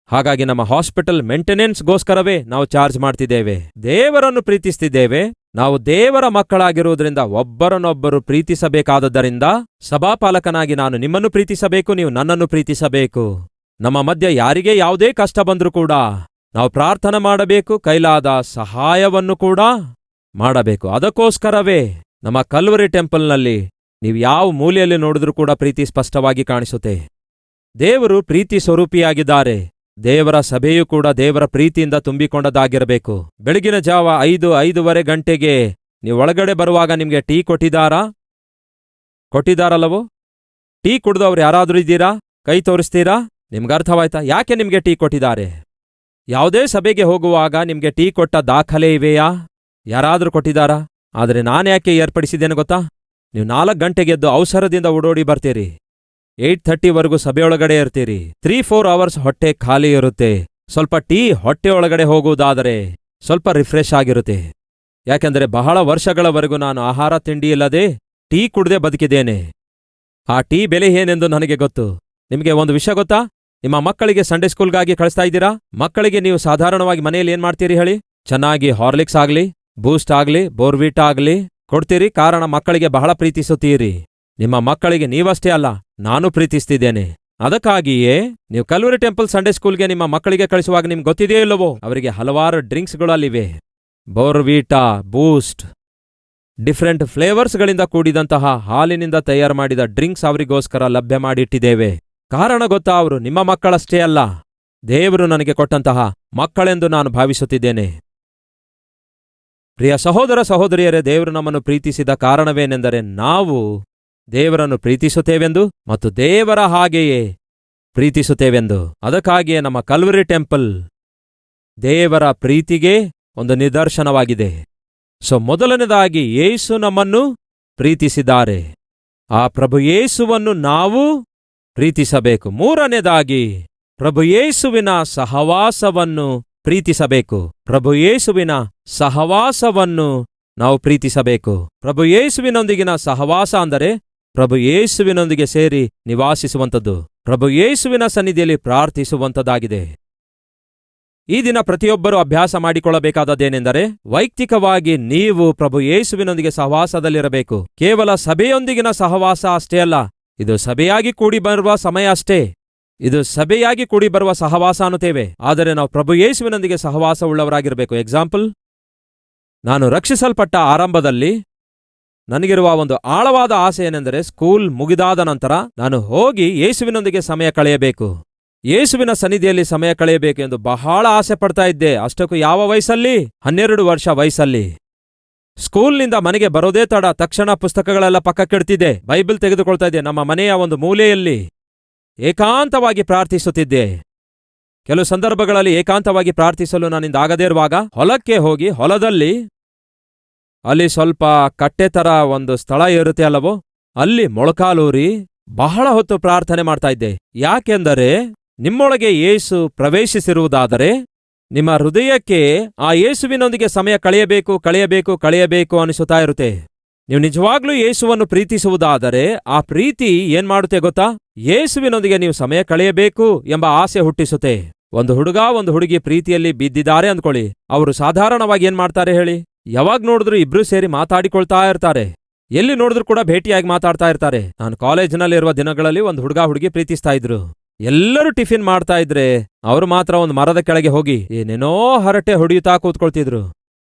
ಹಾಗಾಗಿ ನಮ್ಮ ಹಾಸ್ಪಿಟಲ್ ಮೇಂಟೆನೆನ್ಸ್ಗೋಸ್ಕರವೇ ನಾವು ಚಾರ್ಜ್ ಮಾಡ್ತಿದ್ದೇವೆ. ದೇವರನ್ನು ಪ್ರೀತಿಸ್ತಿದ್ದೇವೆ. ನಾವು ದೇವರ ಮಕ್ಕಳಾಗಿರುವುದರಿಂದ ಒಬ್ಬರನ್ನೊಬ್ಬರು ಪ್ರೀತಿಸಬೇಕಾದದ್ದರಿಂದ ಸಭಾಪಾಲಕನಾಗಿ ನಾನು ನಿಮ್ಮನ್ನು ಪ್ರೀತಿಸಬೇಕು, ನೀವು ನನ್ನನ್ನು ಪ್ರೀತಿಸಬೇಕು. ನಮ್ಮ ಮಧ್ಯೆ ಯಾರಿಗೇ ಯಾವುದೇ ಕಷ್ಟ ಬಂದ್ರೂ ಕೂಡ ನಾವು ಪ್ರಾರ್ಥನೆ ಮಾಡಬೇಕು, ಕೈಲಾದ ಸಹಾಯವನ್ನು ಕೂಡ ಮಾಡಬೇಕು. ಅದಕ್ಕೋಸ್ಕರವೇ ನಮ್ಮ ಕಲ್ವರಿ ಟೆಂಪಲ್ನಲ್ಲಿ ನೀವು ಯಾವ ಮೂಲೆಯಲ್ಲಿ ನೋಡಿದ್ರೂ ಕೂಡ ಪ್ರೀತಿ ಸ್ಪಷ್ಟವಾಗಿ ಕಾಣಿಸುತ್ತೆ. ದೇವರು ಪ್ರೀತಿ ಸ್ವರೂಪಿಯಾಗಿದ್ದಾರೆ. ದೇವರ ಸಭೆಯೂ ಕೂಡ ದೇವರ ಪ್ರೀತಿಯಿಂದ ತುಂಬಿಕೊಂಡದಾಗಿರಬೇಕು. ಬೆಳಗಿನ ಜಾವ 5:05 ಗಂಟೆಗೆ ನೀವು ಒಳಗಡೆ ಬರುವಾಗ ನಿಮಗೆ ಟೀ ಕೊಟ್ಟಿದ್ದಾರಲ್ಲವೋ? ಟೀ ಕುಡಿದವ್ರು ಯಾರಾದ್ರೂ ಇದ್ದೀರಾ? ಕೈ ತೋರಿಸ್ತೀರಾ? ನಿಮ್ಗರ್ಥವಾಯ್ತಾ ಯಾಕೆ ನಿಮ್ಗೆ ಟೀ ಕೊಟ್ಟಿದ್ದಾರೆ? ಯಾವುದೇ ಸಭೆಗೆ ಹೋಗುವಾಗ ನಿಮ್ಗೆ ಟೀ ಕೊಟ್ಟ ದಾಖಲೆ ಇವೆಯಾ? ಯಾರಾದ್ರೂ ಕೊಟ್ಟಿದ್ದಾರಾ? ಆದರೆ ನಾನ್ಯಾಕೆ ಏರ್ಪಡಿಸಿದ್ದೇನೆ ಗೊತ್ತಾ? ನೀವು 4 ಗಂಟೆಗೆ ಎದ್ದು ಅವಸರದಿಂದ ಓಡೋಡಿ ಬರ್ತೀರಿ. 8:30ವರೆಗೂ ಸಭೆಯೊಳಗಡೆ ಇರ್ತೀರಿ. 3-4 ಅವರ್ಸ್ ಹೊಟ್ಟೆ ಖಾಲಿ ಇರುತ್ತೆ. ಸ್ವಲ್ಪ ಟೀ ಹೊಟ್ಟೆ ಒಳಗಡೆ ಹೋಗುವುದಾದರೆ ಸ್ವಲ್ಪ ರಿಫ್ರೆಶ್ ಆಗಿರುತ್ತೆ. ಯಾಕೆಂದರೆ ಬಹಳ ವರ್ಷಗಳವರೆಗೂ ನಾನು ಆಹಾರ ತಿಂಡಿ ಇಲ್ಲದೆ ಟೀ ಕುಡ್ದೇ ಬದುಕಿದ್ದೇನೆ. ಆ ಟೀ ಬೆಲೆ ಏನೆಂದು ನನಗೆ ಗೊತ್ತು. ನಿಮಗೆ ಒಂದು ವಿಷಯ ಗೊತ್ತಾ? ನಿಮ್ಮ ಮಕ್ಕಳಿಗೆ ಸಂಡೇ ಸ್ಕೂಲ್ಗಾಗಿ ಕಳಿಸ್ತಾ ಇದ್ದೀರಾ? ಮಕ್ಕಳಿಗೆ ನೀವು ಸಾಧಾರಣವಾಗಿ ಮನೆಯಲ್ಲಿ ಏನ್ ಮಾಡ್ತೀರಿ ಹೇಳಿ? ಚೆನ್ನಾಗಿ ಹಾರ್ಲಿಕ್ಸ್ ಆಗ್ಲಿ, ಬೂಸ್ಟ್ ಆಗ್ಲಿ, ಬೋರ್ವಿಟಾ ಆಗ್ಲಿ ಕೊಡ್ತೀರಿ. ಕಾರಣ ಮಕ್ಕಳಿಗೆ ಬಹಳ ಪ್ರೀತಿಸುತ್ತೀರಿ. ನಿಮ್ಮ ಮಕ್ಕಳಿಗೆ ನೀವಷ್ಟೇ ಅಲ್ಲ, ನಾನು ಪ್ರೀತಿಸ್ತಿದ್ದೇನೆ. ಅದಕ್ಕಾಗಿಯೇ ನೀವು ಕಲ್ವರಿ ಟೆಂಪಲ್ ಸಂಡೇ ಸ್ಕೂಲ್ಗೆ ನಿಮ್ಮ ಮಕ್ಕಳಿಗೆ ಕಳಿಸುವಾಗ ನಿಮ್ಗೆ ಗೊತ್ತಿದೆಯೋ ಇಲ್ಲವೋ, ಅವರಿಗೆ ಹಲವಾರು ಡ್ರಿಂಕ್ಸ್ಗಳಲ್ಲಿವೆ. ಬೋರ್ವಿಟಾ, ಬೂಸ್ಟ್, ಡಿಫರೆಂಟ್ ಫ್ಲೇವರ್ಸ್ಗಳಿಂದ ಕೂಡಿದಂತಹ ಹಾಲಿನಿಂದ ತಯಾರು ಮಾಡಿದ ಡ್ರಿಂಕ್ಸ್ ಅವರಿಗೋಸ್ಕರ ಲಭ್ಯ ಮಾಡಿಟ್ಟಿದ್ದೇವೆ. ಕಾರಣ ಗೊತ್ತಾ? ಅವರು ನಿಮ್ಮ ಮಕ್ಕಳಷ್ಟೇ ಅಲ್ಲ, ದೇವರು ನನಗೆ ಕೊಟ್ಟಂತಹ ಮಕ್ಕಳೆಂದು ನಾನು ಭಾವಿಸುತ್ತಿದ್ದೇನೆ. ಪ್ರಿಯ ಸಹೋದರ ಸಹೋದರಿಯರೇ, ದೇವರು ನಮ್ಮನ್ನು ಪ್ರೀತಿಸಿದ ಕಾರಣವೇನೆಂದರೆ ನಾವು ದೇವರನ್ನು ಪ್ರೀತಿಸುತ್ತೇವೆಂದು ಮತ್ತು ದೇವರ ಹಾಗೆಯೇ ಪ್ರೀತಿಸುತ್ತೇವೆಂದು. ಅದಕ್ಕಾಗಿಯೇ ನಮ್ಮ ಕಲ್ವರಿ ಟೆಂಪಲ್ ದೇವರ ಪ್ರೀತಿಗೆ ಒಂದು ನಿದರ್ಶನವಾಗಿದೆ. ಮೊದಲನೇದಾಗಿ ಯೇಸು ನಮ್ಮನ್ನು ಪ್ರೀತಿಸಿದ್ದಾರೆ. ಆ ಪ್ರಭು ಯೇಸುವನ್ನು ನಾವು ಪ್ರೀತಿಸಬೇಕು. ಮೂರನೇದಾಗಿ ಪ್ರಭು ಯೇಸುವಿನ ಸಹವಾಸವನ್ನು ಪ್ರೀತಿಸಬೇಕು. ಪ್ರಭು ಯೇಸುವಿನ ಸಹವಾಸವನ್ನು ನಾವು ಪ್ರೀತಿಸಬೇಕು. ಪ್ರಭು ಯೇಸುವಿನೊಂದಿಗಿನ ಸಹವಾಸ ಅಂದರೆ ಪ್ರಭು ಯೇಸುವಿನೊಂದಿಗೆ ಸೇರಿ ನಿವಾಸಿಸುವಂಥದ್ದು, ಪ್ರಭು ಯೇಸುವಿನ ಸನ್ನಿಧಿಯಲ್ಲಿ ಪ್ರಾರ್ಥಿಸುವಂಥದ್ದಾಗಿದೆ. ಈ ದಿನ ಪ್ರತಿಯೊಬ್ಬರೂ ಅಭ್ಯಾಸ ಮಾಡಿಕೊಳ್ಳಬೇಕಾದದ್ದೇನೆಂದರೆ, ವೈಯಕ್ತಿಕವಾಗಿ ನೀವು ಪ್ರಭು ಯೇಸುವಿನೊಂದಿಗೆ ಸಹವಾಸದಲ್ಲಿರಬೇಕು. ಕೇವಲ ಸಭೆಯೊಂದಿಗಿನ ಸಹವಾಸ ಅಷ್ಟೇ ಅಲ್ಲ, ಇದು ಸಭೆಯಾಗಿ ಕೂಡಿ ಬರುವ ಸಮಯ ಅಷ್ಟೇ. ಇದು ಸಭೆಯಾಗಿ ಕೂಡಿ ಬರುವ ಸಹವಾಸ ಅನ್ನುತ್ತೇವೆ, ಆದರೆ ನಾವು ಪ್ರಭು ಯೇಸುವಿನೊಂದಿಗೆ ಸಹವಾಸ ಉಳ್ಳವರಾಗಿರಬೇಕು. ಎಕ್ಸಾಂಪಲ್, ನಾನು ರಕ್ಷಿಸಲ್ಪಟ್ಟ ಆರಂಭದಲ್ಲಿ ನನಗಿರುವ ಒಂದು ಆಳವಾದ ಆಸೆ ಏನೆಂದರೆ, ಸ್ಕೂಲ್ ಮುಗಿದಾದ ನಂತರ ನಾನು ಹೋಗಿ ಯೇಸುವಿನೊಂದಿಗೆ ಸಮಯ ಕಳೆಯಬೇಕು, ಯೇಸುವಿನ ಸನ್ನಿಧಿಯಲ್ಲಿ ಸಮಯ ಕಳೆಯಬೇಕು ಎಂದು ಬಹಳ ಆಸೆ ಪಡ್ತಾ ಇದ್ದೆ. ಅಷ್ಟಕ್ಕೂ ಯಾವ ವಯಸ್ಸಲ್ಲಿ? 12 ವರ್ಷ ವಯಸ್ಸಲ್ಲಿ. ಸ್ಕೂಲ್ನಿಂದ ಮನೆಗೆ ಬರೋದೇ ತಡ, ತಕ್ಷಣ ಪುಸ್ತಕಗಳೆಲ್ಲ ಪಕ್ಕಕ್ಕಿಡ್ತಿದ್ದೆ, ಬೈಬಲ್ ತೆಗೆದುಕೊಳ್ತಾ ಇದ್ದೆ, ನಮ್ಮ ಮನೆಯ ಒಂದು ಮೂಲೆಯಲ್ಲಿ ಏಕಾಂತವಾಗಿ ಪ್ರಾರ್ಥಿಸುತ್ತಿದ್ದೆ. ಕೆಲವು ಸಂದರ್ಭಗಳಲ್ಲಿ ಏಕಾಂತವಾಗಿ ಪ್ರಾರ್ಥಿಸಲು ನನ್ನಿಂದ ಆಗದೇ ಇರುವಾಗ ಹೊಲಕ್ಕೆ ಹೋಗಿ ಹೊಲದಲ್ಲಿ ಅಲ್ಲಿ ಸ್ವಲ್ಪ ಕಟ್ಟೆ ತರ ಒಂದು ಸ್ಥಳ ಇರುತ್ತೆ ಅಲ್ಲವೋ, ಅಲ್ಲಿ ಮೊಳಕಾಲೂರಿ ಬಹಳ ಹೊತ್ತು ಪ್ರಾರ್ಥನೆ ಮಾಡ್ತಾ ಇದ್ದೆ. ಯಾಕೆಂದರೆ ನಿಮ್ಮೊಳಗೆ ಯೇಸು ಪ್ರವೇಶಿಸಿರುವುದಾದರೆ ನಿಮ್ಮ ಹೃದಯಕ್ಕೆ ಆ ಯೇಸುವಿನೊಂದಿಗೆ ಸಮಯ ಕಳೆಯಬೇಕು ಕಳೆಯಬೇಕು ಕಳೆಯಬೇಕು ಅನಿಸುತ್ತಾ ಇರುತ್ತೆ. ನೀವು ನಿಜವಾಗ್ಲೂ ಯೇಸುವನ್ನು ಪ್ರೀತಿಸುವುದಾದರೆ ಆ ಪ್ರೀತಿ ಏನ್ ಮಾಡುತ್ತೆ ಗೊತ್ತಾ? ಯೇಸುವಿನೊಂದಿಗೆ ನೀವು ಸಮಯ ಕಳೆಯಬೇಕು ಎಂಬ ಆಸೆ ಹುಟ್ಟಿಸುತ್ತೆ. ಒಂದು ಹುಡುಗ ಒಂದು ಹುಡುಗಿ ಪ್ರೀತಿಯಲ್ಲಿ ಬಿದ್ದಿದ್ದಾರೆ ಅಂದ್ಕೊಳ್ಳಿ, ಅವರು ಸಾಧಾರಣವಾಗಿ ಏನ್ ಮಾಡ್ತಾರೆ ಹೇಳಿ? ಯಾವಾಗ ನೋಡಿದ್ರು ಇಬ್ರು ಸೇರಿ ಮಾತಾಡಿಕೊಳ್ತಾ ಇರ್ತಾರೆ, ಎಲ್ಲಿ ನೋಡಿದ್ರು ಕೂಡ ಭೇಟಿಯಾಗಿ ಮಾತಾಡ್ತಾ ಇರ್ತಾರೆ. ನಾನು ಕಾಲೇಜಿನಲ್ಲಿರುವ ದಿನಗಳಲ್ಲಿ ಒಂದು ಹುಡುಗ ಹುಡುಗಿ ಪ್ರೀತಿಸ್ತಾ ಇದ್ರು. ಎಲ್ಲರೂ ಟಿಫಿನ್ ಮಾಡ್ತಾ ಇದ್ರೆ ಅವರು ಮಾತ್ರ ಒಂದು ಮರದ ಕೆಳಗೆ ಹೋಗಿ ಏನೇನೋ ಹರಟೆ ಹೊಡೆಯುತ್ತಾ ಕೂತ್ಕೊಳ್ತಿದ್ರು.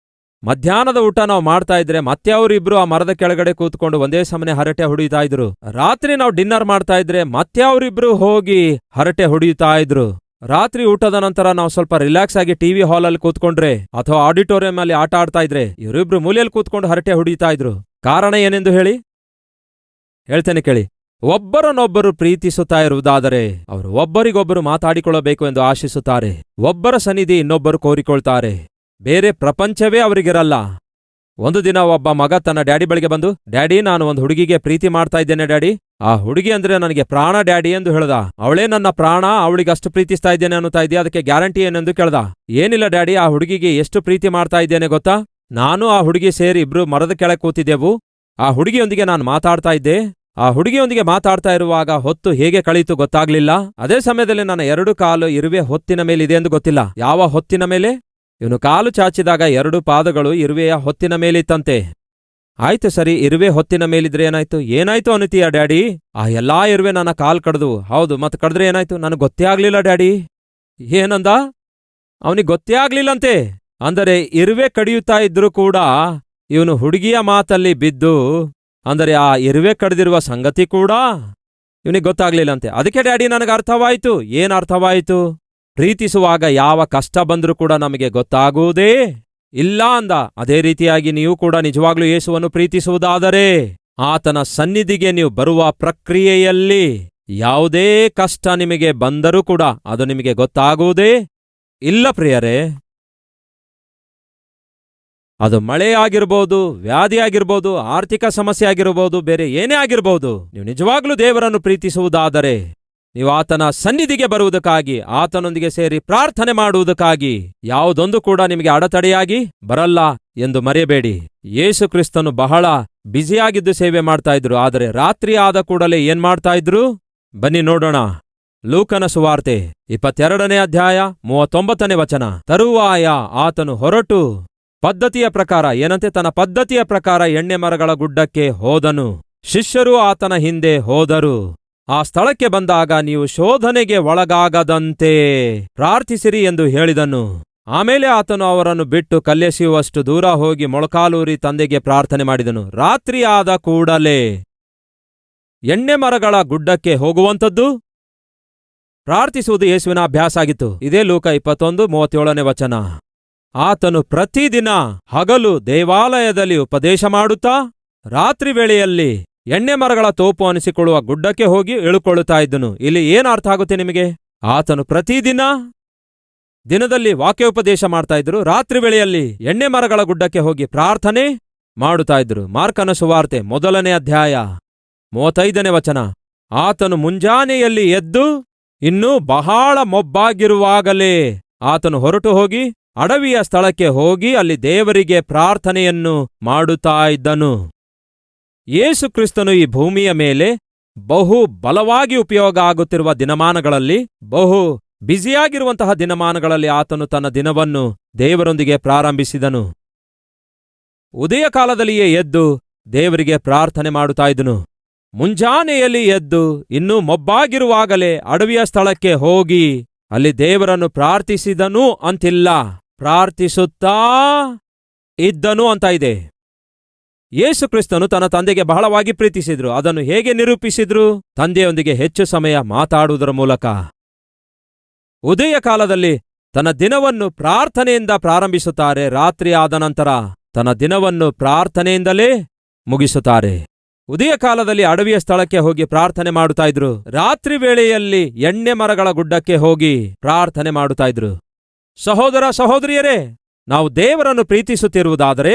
ಮಧ್ಯಾಹ್ನದ ಊಟ ನಾವು ಮಾಡ್ತಾ ಇದ್ರೆ ಮತ್ತೆ ಅವರಿಬ್ರು ಆ ಮರದ ಕೆಳಗಡೆ ಕೂತ್ಕೊಂಡು ಒಂದೇ ಸಮನೆ ಹರಟೆ ಹೊಡೆಯುತ್ತಾ ಇದ್ರು. ರಾತ್ರಿ ನಾವು ಡಿನ್ನರ್ ಮಾಡ್ತಾ ಇದ್ರೆ ಮತ್ತೆ ಅವರಿಬ್ರು ಹೋಗಿ ಹರಟೆ ಹೊಡೆಯುತ್ತಾ ಇದ್ರು. ರಾತ್ರಿ ಊಟದ ನಂತರ ನಾವು ಸ್ವಲ್ಪ ರಿಲ್ಯಾಕ್ಸ್ ಆಗಿ ಟಿವಿ ಹಾಲಲ್ಲಿ ಕೂತ್ಕೊಂಡ್ರೆ ಅಥವಾ ಆಡಿಟೋರಿಯಂ ಅಲ್ಲಿ ಆಟ ಆಡ್ತಾ ಇದ್ರೆ ಇವರಿಬ್ರು ಮೂಲೆಯಲ್ಲಿ ಕೂತ್ಕೊಂಡು ಹರಟೆ ಹೊಡೆಯುತ್ತಾ ಇದ್ರು. ಕಾರಣ ಏನೆಂದು ಹೇಳ್ತೇನೆ ಕೇಳಿ. ಒಬ್ಬರನ್ನೊಬ್ಬರು ಪ್ರೀತಿಸುತ್ತಾ ಇರುವುದಾದರೆ ಅವರು ಒಬ್ಬರಿಗೊಬ್ಬರು ಮಾತಾಡಿಕೊಳ್ಳಬೇಕು ಎಂದು ಆಶಿಸುತ್ತಾರೆ. ಒಬ್ಬರ ಸನ್ನಿಧಿ ಇನ್ನೊಬ್ಬರು ಕೋರಿಕೊಳ್ತಾರೆ. ಬೇರೆ ಪ್ರಪಂಚವೇ ಅವರಿಗಿರಲ್ಲ. ಒಂದು ದಿನ ಒಬ್ಬ ಮಗ ತನ್ನ ಡ್ಯಾಡಿ ಬಳಿಗೆ ಬಂದು, ಡ್ಯಾಡಿ, ನಾನು ಒಂದು ಹುಡುಗಿಗೆ ಪ್ರೀತಿ ಮಾಡ್ತಾ ಇದ್ದೇನೆ ಡ್ಯಾಡಿ. ಆ ಹುಡುಗಿ ಅಂದ್ರೆ ನನಗೆ ಪ್ರಾಣ ಡ್ಯಾಡಿ ಎಂದು ಹೇಳ್ದ. ಅವಳೇ ನನ್ನ ಪ್ರಾಣ, ಅವಳಿಗೆ ಅಷ್ಟು ಪ್ರೀತಿಸ್ತಾ ಇದ್ದೇನೆ ಅನ್ನುತ್ತಾ ಇದೆಯಾ, ಅದಕ್ಕೆ ಗ್ಯಾರಂಟಿ ಏನೆಂದು ಕೇಳ್ದ. ಏನಿಲ್ಲ ಡ್ಯಾಡಿ, ಆ ಹುಡುಗಿಗೆ ಎಷ್ಟು ಪ್ರೀತಿ ಮಾಡ್ತಾ ಇದ್ದೇನೆ ಗೊತ್ತಾ? ನಾನು ಆ ಹುಡುಗಿ ಸೇರಿ ಇಬ್ರು ಮರದ ಕೆಳಗೆ ಕೂತಿದ್ದೆವು. ಆ ಹುಡುಗಿಯೊಂದಿಗೆ ನಾನು ಮಾತಾಡ್ತಾ ಇದ್ದೆ. ಆ ಹುಡುಗಿಯೊಂದಿಗೆ ಮಾತಾಡ್ತಾ ಇರುವಾಗ ಹೊತ್ತು ಹೇಗೆ ಕಳೀತು ಗೊತ್ತಾಗ್ಲಿಲ್ಲ. ಅದೇ ಸಮಯದಲ್ಲಿ ನನ್ನ 2 ಕಾಲು ಇರುವೆ ಹೊತ್ತಿನ ಮೇಲಿದೆ ಎಂದು ಗೊತ್ತಿಲ್ಲ. ಯಾವ ಹೊತ್ತಿನ ಮೇಲೆ? ಇವನು ಕಾಲು ಚಾಚಿದಾಗ 2 ಪಾದಗಳು ಇರುವೆಯ ಹೊತ್ತಿನ ಮೇಲಿತ್ತಂತೆ. ಆಯ್ತು ಸರಿ, ಇರುವೆ ಹೊತ್ತಿನ ಮೇಲಿದ್ರೆ ಏನಾಯ್ತು ಅನ್ನುತ್ತೀಯ ಡ್ಯಾಡಿ? ಆ ಎಲ್ಲಾ ಇರುವೆ ನನ್ನ ಕಾಲ್ ಕಡ್ದು. ಹೌದು, ಮತ್ತೆ ಕಡ್ದ್ರೆ ಏನಾಯ್ತು? ನನಗೆ ಗೊತ್ತೇ ಆಗ್ಲಿಲ್ಲ ಡ್ಯಾಡಿ. ಏನಂದ? ಅವನಿಗೆ ಗೊತ್ತೇ ಆಗ್ಲಿಲ್ಲಂತೆ. ಅಂದರೆ ಇರುವೆ ಕಡಿಯುತ್ತಾ ಇದ್ರೂ ಕೂಡ ಇವನು ಹುಡುಗಿಯ ಮಾತಲ್ಲಿ ಬಿದ್ದು, ಅಂದರೆ ಆ ಇರುವೆ ಕಡ್ದಿರುವ ಸಂಗತಿ ಕೂಡ ಇವನಿಗೆ ಗೊತ್ತಾಗ್ಲಿಲ್ಲಂತೆ. ಅದಕ್ಕೆ ಡ್ಯಾಡಿ ನನಗೆ ಅರ್ಥವಾಯಿತು. ಏನ್ ಅರ್ಥವಾಯಿತು? ಪ್ರೀತಿಸುವಾಗ ಯಾವ ಕಷ್ಟ ಬಂದ್ರೂ ಕೂಡ ನಮಗೆ ಗೊತ್ತಾಗುವುದೇ ಇಲ್ಲ ಅಂದ. ಅದೇ ರೀತಿಯಾಗಿ ನೀವು ಕೂಡ ನಿಜವಾಗ್ಲೂ ಯೇಸುವನ್ನು ಪ್ರೀತಿಸುವುದಾದರೆ ಆತನ ಸನ್ನಿಧಿಗೆ ನೀವು ಬರುವ ಪ್ರಕ್ರಿಯೆಯಲ್ಲಿ ಯಾವುದೇ ಕಷ್ಟ ನಿಮಗೆ ಬಂದರೂ ಕೂಡ ಅದು ನಿಮಗೆ ಗೊತ್ತಾಗುವುದೇ ಇಲ್ಲ ಪ್ರಿಯರೇ. ಅದು ಮಳೆ ಆಗಿರ್ಬೋದು, ವ್ಯಾಧಿ ಆಗಿರ್ಬೋದು, ಆರ್ಥಿಕ ಸಮಸ್ಯೆ ಆಗಿರ್ಬೋದು, ಬೇರೆ ಏನೇ ಆಗಿರ್ಬೋದು, ನೀವು ನಿಜವಾಗ್ಲೂ ದೇವರನ್ನು ಪ್ರೀತಿಸುವುದಾದರೆ ನೀವು ಆತನ ಸನ್ನಿಧಿಗೆ ಬರುವುದಕ್ಕಾಗಿ, ಆತನೊಂದಿಗೆ ಸೇರಿ ಪ್ರಾರ್ಥನೆ ಮಾಡುವುದಕ್ಕಾಗಿ ಯಾವುದೊಂದು ಕೂಡ ನಿಮಗೆ ಅಡೆತಡೆಯಾಗಿ ಬರಲ್ಲ ಎಂದು ಮರೆಯಬೇಡಿ. ಯೇಸು ಕ್ರಿಸ್ತನು ಬಹಳ ಬ್ಯುಸಿಯಾಗಿದ್ದು ಸೇವೆ ಮಾಡ್ತಾ ಇದ್ರು. ಆದರೆ ರಾತ್ರಿ ಆದ ಕೂಡಲೇ ಏನ್ ಮಾಡ್ತಾ ಇದ್ರು? ಬನ್ನಿ ನೋಡೋಣ. ಲೂಕನ ಸುವಾರ್ತೆ 22ನೇ ಅಧ್ಯಾಯ 39ನೇ ವಚನ. ತರುವಾಯ ಆತನು ಹೊರಟು ಪದ್ಧತಿಯ ಪ್ರಕಾರ, ಏನಂತೆ? ತನ್ನ ಪದ್ಧತಿಯ ಪ್ರಕಾರ ಎಣ್ಣೆ ಮರಗಳ ಗುಡ್ಡಕ್ಕೆ ಹೋದನು. ಶಿಷ್ಯರು ಆತನ ಹಿಂದೆ ಹೋದರು. ಆ ಸ್ಥಳಕ್ಕೆ ಬಂದಾಗ ನೀವು ಶೋಧನೆಗೆ ಒಳಗಾಗದಂತೆ ಪ್ರಾರ್ಥಿಸಿರಿ ಎಂದು ಹೇಳಿದನು. ಆಮೇಲೆ ಆತನು ಅವರನ್ನು ಬಿಟ್ಟು ಕಲ್ಲೆಸೆಯುವಷ್ಟು ದೂರ ಹೋಗಿ ಮೊಳಕಾಲೂರಿ ತಂದೆಗೆ ಪ್ರಾರ್ಥನೆ ಮಾಡಿದನು. ರಾತ್ರಿ ಆದ ಕೂಡಲೇ ಎಣ್ಣೆ ಮರಗಳ ಗುಡ್ಡಕ್ಕೆ ಹೋಗುವಂಥದ್ದು ಪ್ರಾರ್ಥಿಸುವುದು ಯೇಸುವಿನ ಅಭ್ಯಾಸ ಆಗಿತ್ತು. ಇದೇ ಲೂಕ 21:37 ವಚನ. ಆತನು ಪ್ರತಿದಿನ ಹಗಲು ದೇವಾಲಯದಲ್ಲಿ ಉಪದೇಶ ಮಾಡುತ್ತಾ ರಾತ್ರಿ ವೇಳೆಯಲ್ಲಿ ಎಣ್ಣೆ ಮರಗಳ ತೋಪು ಅನಿಸಿಕೊಳ್ಳುವ ಗುಡ್ಡಕ್ಕೆ ಹೋಗಿ ಇಳುಕೊಳ್ಳುತ್ತಾ ಇದ್ದನು. ಇಲ್ಲಿ ಏನು ಅರ್ಥ ಆಗುತ್ತೆ ನಿಮಗೆ? ಆತನು ಪ್ರತಿದಿನ ದಿನದಲ್ಲಿ ವಾಕ್ಯೋಪದೇಶ ಮಾಡ್ತಾ ಇದ್ರು, ರಾತ್ರಿ ವೇಳೆಯಲ್ಲಿ ಎಣ್ಣೆ ಮರಗಳ ಗುಡ್ಡಕ್ಕೆ ಹೋಗಿ ಪ್ರಾರ್ಥನೆ ಮಾಡುತ್ತಾ ಇದ್ರು. ಮಾರ್ಕನ ಸುವಾರ್ತೆ 1ನೇ ಅಧ್ಯಾಯ 35ನೇ ವಚನ. ಆತನು ಮುಂಜಾನೆಯಲ್ಲಿ ಎದ್ದು ಇನ್ನೂ ಬಹಳ ಮೊಬ್ಬಾಗಿರುವಾಗಲೇ ಆತನು ಹೊರಟು ಹೋಗಿ ಅಡವಿಯ ಸ್ಥಳಕ್ಕೆ ಹೋಗಿ ಅಲ್ಲಿ ದೇವರಿಗೆ ಪ್ರಾರ್ಥನೆಯನ್ನು ಮಾಡುತ್ತಾ ಇದ್ದನು. ಯೇಸು ಕ್ರಿಸ್ತನು ಈ ಭೂಮಿಯ ಮೇಲೆ ಬಹು ಬಲವಾಗಿ ಉಪಯೋಗ ಆಗುತ್ತಿರುವ ದಿನಮಾನಗಳಲ್ಲಿ, ಬಹು ಬ್ಯುಸಿಯಾಗಿರುವಂತಹ ದಿನಮಾನಗಳಲ್ಲಿ ಆತನು ತನ್ನ ದಿನವನ್ನು ದೇವರೊಂದಿಗೆ ಪ್ರಾರಂಭಿಸಿದನು. ಉದಯ ಕಾಲದಲ್ಲಿಯೇ ಎದ್ದು ದೇವರಿಗೆ ಪ್ರಾರ್ಥನೆ ಮಾಡುತ್ತಾ ಇದ್ದನು. ಮುಂಜಾನೆಯಲ್ಲಿ ಎದ್ದು ಇನ್ನೂ ಮೊಬ್ಬಾಗಿರುವಾಗಲೇ ಅಡವಿಯ ಸ್ಥಳಕ್ಕೆ ಹೋಗಿ ಅಲ್ಲಿ ದೇವರನ್ನು ಪ್ರಾರ್ಥಿಸಿದನು ಅಂತಿಲ್ಲ, ಪ್ರಾರ್ಥಿಸುತ್ತಾ ಇದ್ದನು ಅಂತ ಇದೆ. ಯೇಸು ಕ್ರಿಸ್ತನು ತನ್ನ ತಂದೆಗೆ ಬಹಳವಾಗಿ ಪ್ರೀತಿಸಿದ್ರು. ಅದನ್ನು ಹೇಗೆ ನಿರೂಪಿಸಿದ್ರು? ತಂದೆಯೊಂದಿಗೆ ಹೆಚ್ಚು ಸಮಯ ಮಾತಾಡುವುದರ ಮೂಲಕ. ಉದಯ ಕಾಲದಲ್ಲಿ ತನ್ನ ದಿನವನ್ನು ಪ್ರಾರ್ಥನೆಯಿಂದ ಪ್ರಾರಂಭಿಸುತ್ತಾರೆ. ರಾತ್ರಿ ಆದ ನಂತರ ತನ್ನ ದಿನವನ್ನು ಪ್ರಾರ್ಥನೆಯಿಂದಲೇ ಮುಗಿಸುತ್ತಾರೆ. ಉದಯ ಕಾಲದಲ್ಲಿ ಅಡವಿಯ ಸ್ಥಳಕ್ಕೆ ಹೋಗಿ ಪ್ರಾರ್ಥನೆ ಮಾಡುತ್ತಾ ಇದ್ರು. ರಾತ್ರಿ ವೇಳೆಯಲ್ಲಿ ಎಣ್ಣೆ ಮರಗಳ ಗುಡ್ಡಕ್ಕೆ ಹೋಗಿ ಪ್ರಾರ್ಥನೆ ಮಾಡುತ್ತಾ ಇದ್ರು. ಸಹೋದರ ಸಹೋದರಿಯರೇ, ನಾವು ದೇವರನ್ನು ಪ್ರೀತಿಸುತ್ತಿರುವುದಾದರೆ,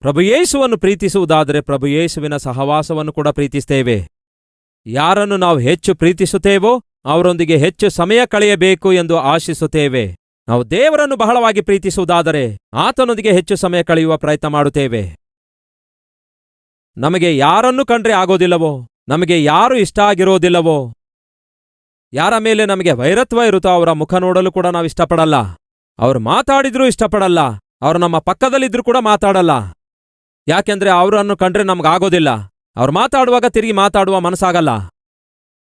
ಪ್ರಭು ಯೇಸುವನ್ನು ಪ್ರೀತಿಸುವುದಾದರೆ, ಪ್ರಭು ಯೇಸುವಿನ ಸಹವಾಸವನ್ನು ಕೂಡ ಪ್ರೀತಿಸ್ತೇವೆ. ಯಾರನ್ನು ನಾವು ಹೆಚ್ಚು ಪ್ರೀತಿಸುತ್ತೇವೋ ಅವರೊಂದಿಗೆ ಹೆಚ್ಚು ಸಮಯ ಕಳೆಯಬೇಕು ಎಂದು ಆಶಿಸುತ್ತೇವೆ. ನಾವು ದೇವರನ್ನು ಬಹಳವಾಗಿ ಪ್ರೀತಿಸುವುದಾದರೆ ಆತನೊಂದಿಗೆ ಹೆಚ್ಚು ಸಮಯ ಕಳೆಯುವ ಪ್ರಯತ್ನ ಮಾಡುತ್ತೇವೆ. ನಮಗೆ ಯಾರನ್ನು ಕಂಡ್ರೆ ಆಗೋದಿಲ್ಲವೋ, ನಮಗೆ ಯಾರು ಇಷ್ಟ ಆಗಿರೋದಿಲ್ಲವೋ, ಯಾರ ಮೇಲೆ ನಮಗೆ ವೈರತ್ವ ಇರುತ್ತೋ ಅವರ ಮುಖ ನೋಡಲು ಕೂಡ ನಾವು ಇಷ್ಟಪಡಲ್ಲ. ಅವರು ಮಾತಾಡಿದ್ರೂ ಇಷ್ಟಪಡಲ್ಲ. ಅವರು ನಮ್ಮ ಪಕ್ಕದಲ್ಲಿದ್ರೂ ಕೂಡ ಮಾತಾಡಲ್ಲ. ಯಾಕೆಂದ್ರೆ ಅವರನ್ನು ಕಂಡ್ರೆ ನಮಗಾಗೋದಿಲ್ಲ. ಅವ್ರು ಮಾತಾಡುವಾಗ ತಿರುಗಿ ಮಾತಾಡುವ ಮನಸ್ಸಾಗಲ್ಲ.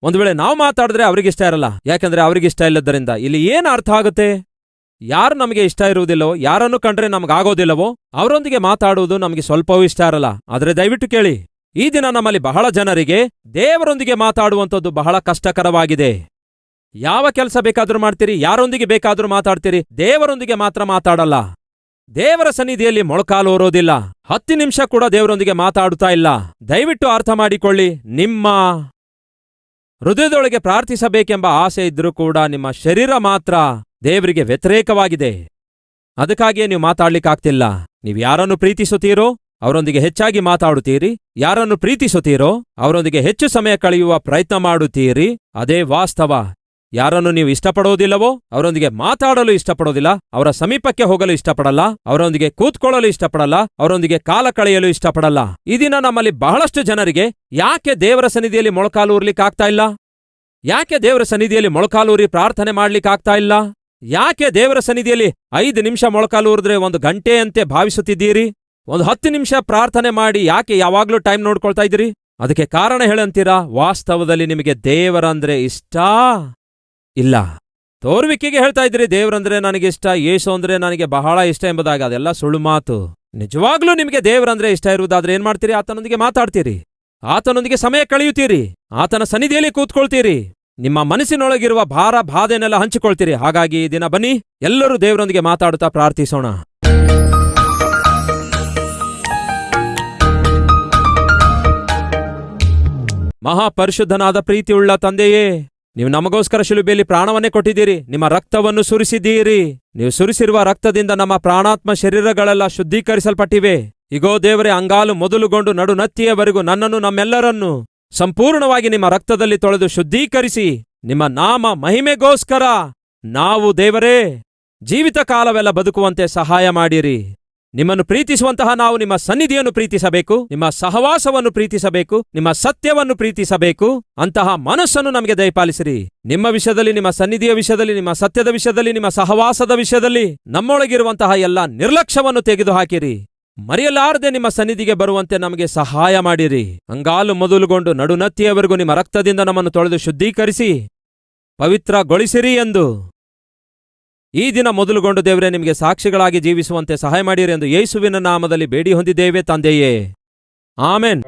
ಒಂದು ವೇಳೆ ನಾವು ಮಾತಾಡಿದ್ರೆ ಅವರಿಗಿಷ್ಟ ಇರಲ್ಲ, ಯಾಕೆಂದ್ರೆ ಅವರಿಗಿಷ್ಟ ಇಲ್ಲದ್ದರಿಂದ. ಇಲ್ಲಿ ಏನು ಅರ್ಥ ಆಗುತ್ತೆ? ಯಾರು ನಮಗೆ ಇಷ್ಟ ಇರುವುದಿಲ್ಲವೋ, ಯಾರನ್ನು ಕಂಡ್ರೆ ನಮಗಾಗೋದಿಲ್ಲವೋ ಅವರೊಂದಿಗೆ ಮಾತಾಡುವುದು ನಮಗೆ ಸ್ವಲ್ಪವೂ ಇಷ್ಟ ಇರಲ್ಲ. ಆದರೆ ದಯವಿಟ್ಟು ಕೇಳಿ, ಈ ದಿನ ನಮ್ಮಲ್ಲಿ ಬಹಳ ಜನರಿಗೆ ದೇವರೊಂದಿಗೆ ಮಾತಾಡುವಂಥದ್ದು ಬಹಳ ಕಷ್ಟಕರವಾಗಿದೆ. ಯಾವ ಕೆಲಸ ಬೇಕಾದ್ರೂ ಮಾಡ್ತೀರಿ, ಯಾರೊಂದಿಗೆ ಬೇಕಾದ್ರೂ ಮಾತಾಡ್ತೀರಿ, ದೇವರೊಂದಿಗೆ ಮಾತ್ರ ಮಾತಾಡಲ್ಲ. ದೇವರ ಸನ್ನಿಧಿಯಲ್ಲಿ ಮೊಳಕಾಲೂರೋದಿಲ್ಲ. 10 ನಿಮಿಷ ಕೂಡ ದೇವರೊಂದಿಗೆ ಮಾತಾಡುತ್ತಾ ಇಲ್ಲ. ದಯವಿಟ್ಟು ಅರ್ಥ ಮಾಡಿಕೊಳ್ಳಿ, ನಿಮ್ಮ ಹೃದಯದೊಳಗೆ ಪ್ರಾರ್ಥಿಸಬೇಕೆಂಬ ಆಸೆ ಇದ್ರೂ ಕೂಡ ನಿಮ್ಮ ಶರೀರ ಮಾತ್ರ ದೇವರಿಗೆ ವ್ಯತಿರೇಕವಾಗಿದೆ. ಅದಕ್ಕಾಗಿಯೇ ನೀವು ಮಾತಾಡ್ಲಿಕ್ಕಾಗ್ತಿಲ್ಲ. ನೀವು ಯಾರನ್ನು ಪ್ರೀತಿಸುತ್ತೀರೋ ಅವರೊಂದಿಗೆ ಹೆಚ್ಚಾಗಿ ಮಾತಾಡುತ್ತೀರಿ. ಯಾರನ್ನು ಪ್ರೀತಿಸುತ್ತೀರೋ ಅವರೊಂದಿಗೆ ಹೆಚ್ಚು ಸಮಯ ಕಳೆಯುವ ಪ್ರಯತ್ನ ಮಾಡುತ್ತೀರಿ. ಅದೇ ವಾಸ್ತವ. ಯಾರನ್ನು ನೀವು ಇಷ್ಟಪಡೋದಿಲ್ಲವೋ ಅವರೊಂದಿಗೆ ಮಾತಾಡಲು ಇಷ್ಟಪಡೋದಿಲ್ಲ, ಅವರ ಸಮೀಪಕ್ಕೆ ಹೋಗಲು ಇಷ್ಟಪಡಲ್ಲ, ಅವರೊಂದಿಗೆ ಕೂತ್ಕೊಳ್ಳಲು ಇಷ್ಟಪಡಲ್ಲ, ಅವರೊಂದಿಗೆ ಕಾಲ ಕಳೆಯಲು ಇಷ್ಟಪಡಲ್ಲ. ಈ ದಿನ ನಮ್ಮಲ್ಲಿ ಬಹಳಷ್ಟು ಜನರಿಗೆ ಯಾಕೆ ದೇವರ ಸನ್ನಿಧಿಯಲ್ಲಿ ಮೊಳಕಾಲೂರ್ಲಿಕ್ಕಾಗ್ತಾ ಇಲ್ಲ? ಯಾಕೆ ದೇವರ ಸನ್ನಿಧಿಯಲ್ಲಿ ಮೊಳಕಾಲೂರಿ ಪ್ರಾರ್ಥನೆ ಮಾಡ್ಲಿಕ್ಕಾಗ್ತಾ ಇಲ್ಲ? ಯಾಕೆ ದೇವರ ಸನ್ನಿಧಿಯಲ್ಲಿ 5 ನಿಮಿಷ ಮೊಳಕಾಲೂರಿದ್ರೆ 1 ಗಂಟೆಯಂತೆ ಭಾವಿಸುತ್ತಿದ್ದೀರಿ? 10 ನಿಮಿಷ ಪ್ರಾರ್ಥನೆ ಮಾಡಿ ಯಾಕೆ ಯಾವಾಗ್ಲೂ ಟೈಮ್ ನೋಡ್ಕೊಳ್ತಾ ಇದ್ದೀರಿ? ಅದಕ್ಕೆ ಕಾರಣ ಹೇಳಂತೀರಾ? ವಾಸ್ತವದಲ್ಲಿ ನಿಮಗೆ ದೇವರಂದ್ರೆ ಇಷ್ಟ ಇಲ್ಲ. ತೋರ್ವಿಕೆಗೆ ಹೇಳ್ತಾ ಇದ್ದೀರಿ ದೇವರಂದ್ರೆ ನನಗಿಷ್ಟ, ಯೇಸು ಅಂದ್ರೆ ನನಗೆ ಬಹಳ ಇಷ್ಟ ಎಂಬುದಾಗಿ. ಅದೆಲ್ಲ ಸುಳ್ಳು ಮಾತು. ನಿಜವಾಗ್ಲೂ ನಿಮಗೆ ದೇವರಂದ್ರೆ ಇಷ್ಟ ಇರುವುದಾದ್ರೆ ಏನ್ ಮಾಡ್ತೀರಿ? ಆತನೊಂದಿಗೆ ಮಾತಾಡ್ತೀರಿ, ಆತನೊಂದಿಗೆ ಸಮಯ ಕಳೆಯುತ್ತೀರಿ, ಆತನ ಸನ್ನಿಧಿಯಲ್ಲಿ ಕೂತ್ಕೊಳ್ತೀರಿ, ನಿಮ್ಮ ಮನಸ್ಸಿನೊಳಗಿರುವ ಭಾರ ಬಾಧೆನೆಲ್ಲ ಹಂಚಿಕೊಳ್ತೀರಿ. ಹಾಗಾಗಿ ಈ ದಿನ ಬನ್ನಿ, ಎಲ್ಲರೂ ದೇವರೊಂದಿಗೆ ಮಾತಾಡುತ್ತಾ ಪ್ರಾರ್ಥಿಸೋಣ. ಮಹಾಪರಿಶುದ್ಧನಾದ ಪ್ರೀತಿಯುಳ್ಳ ತಂದೆಯೇ, ನೀವು ನಮಗೋಸ್ಕರ ಶಿಲುಬೆಯಲ್ಲಿ ಪ್ರಾಣವನ್ನೇ ಕೊಟ್ಟಿದ್ದೀರಿ. ನಿಮ್ಮ ರಕ್ತವನ್ನು ಸುರಿಸಿದ್ದೀರಿ. ನೀವು ಸುರಿಸಿರುವ ರಕ್ತದಿಂದ ನಮ್ಮ ಪ್ರಾಣಾತ್ಮ ಶರೀರಗಳೆಲ್ಲ ಶುದ್ಧೀಕರಿಸಲ್ಪಟ್ಟಿವೆ. ಇಗೋ ದೇವರೇ, ಅಂಗಾಲು ಮೊದಲುಗೊಂಡು ನಡುನತ್ತಿಯವರೆಗೂ ನನ್ನನ್ನು ನಮ್ಮೆಲ್ಲರನ್ನು ಸಂಪೂರ್ಣವಾಗಿ ನಿಮ್ಮ ರಕ್ತದಲ್ಲಿ ತೊಳೆದು ಶುದ್ಧೀಕರಿಸಿ ನಿಮ್ಮ ನಾಮ ಮಹಿಮೆಗೋಸ್ಕರ ನಾವು ದೇವರೇ ಜೀವಿತ ಕಾಲವೆಲ್ಲ ಬದುಕುವಂತೆ ಸಹಾಯ ಮಾಡಿರಿ. ನಿಮ್ಮನ್ನು ಪ್ರೀತಿಸುವಂತಹ ನಾವು ನಿಮ್ಮ ಸನ್ನಿಧಿಯನ್ನು ಪ್ರೀತಿಸಬೇಕು, ನಿಮ್ಮ ಸಹವಾಸವನ್ನು ಪ್ರೀತಿಸಬೇಕು, ನಿಮ್ಮ ಸತ್ಯವನ್ನು ಪ್ರೀತಿಸಬೇಕು. ಅಂತಹ ಮನಸ್ಸನ್ನು ನಮಗೆ ದಯಪಾಲಿಸಿರಿ. ನಿಮ್ಮ ವಿಷಯದಲ್ಲಿ, ನಿಮ್ಮ ಸನ್ನಿಧಿಯ ವಿಷಯದಲ್ಲಿ, ನಿಮ್ಮ ಸತ್ಯದ ವಿಷಯದಲ್ಲಿ, ನಿಮ್ಮ ಸಹವಾಸದ ವಿಷಯದಲ್ಲಿ ನಮ್ಮೊಳಗಿರುವಂತಹ ಎಲ್ಲ ನಿರ್ಲಕ್ಷ್ಯವನ್ನು ತೆಗೆದುಹಾಕಿರಿ. ಮರೆಯಲಾರದೆ ನಿಮ್ಮ ಸನ್ನಿಧಿಗೆ ಬರುವಂತೆ ನಮಗೆ ಸಹಾಯ ಮಾಡಿರಿ. ಅಂಗಾಲು ಮೊದಲುಗೊಂಡು ನಡುನತ್ತಿಯವರೆಗೂ ನಿಮ್ಮ ರಕ್ತದಿಂದ ನಮ್ಮನ್ನು ತೊಳೆದು ಶುದ್ಧೀಕರಿಸಿ ಪವಿತ್ರಗೊಳಿಸಿರಿ ಎಂದು ಈ ದಿನ ಮೊದಲುಗೊಂಡು ದೇವರೇ ನಿಮಗೆ ಸಾಕ್ಷಿಗಳಾಗಿ ಜೀವಿಸುವಂತೆ ಸಹಾಯ ಮಾಡಿರಿ ಎಂದು ಯೇಸುವಿನ ನಾಮದಲ್ಲಿ ಬೇಡಿ ಹೊಂದಿದ್ದೇವೆ ತಂದೆಯೇ, ಆಮೆನ್.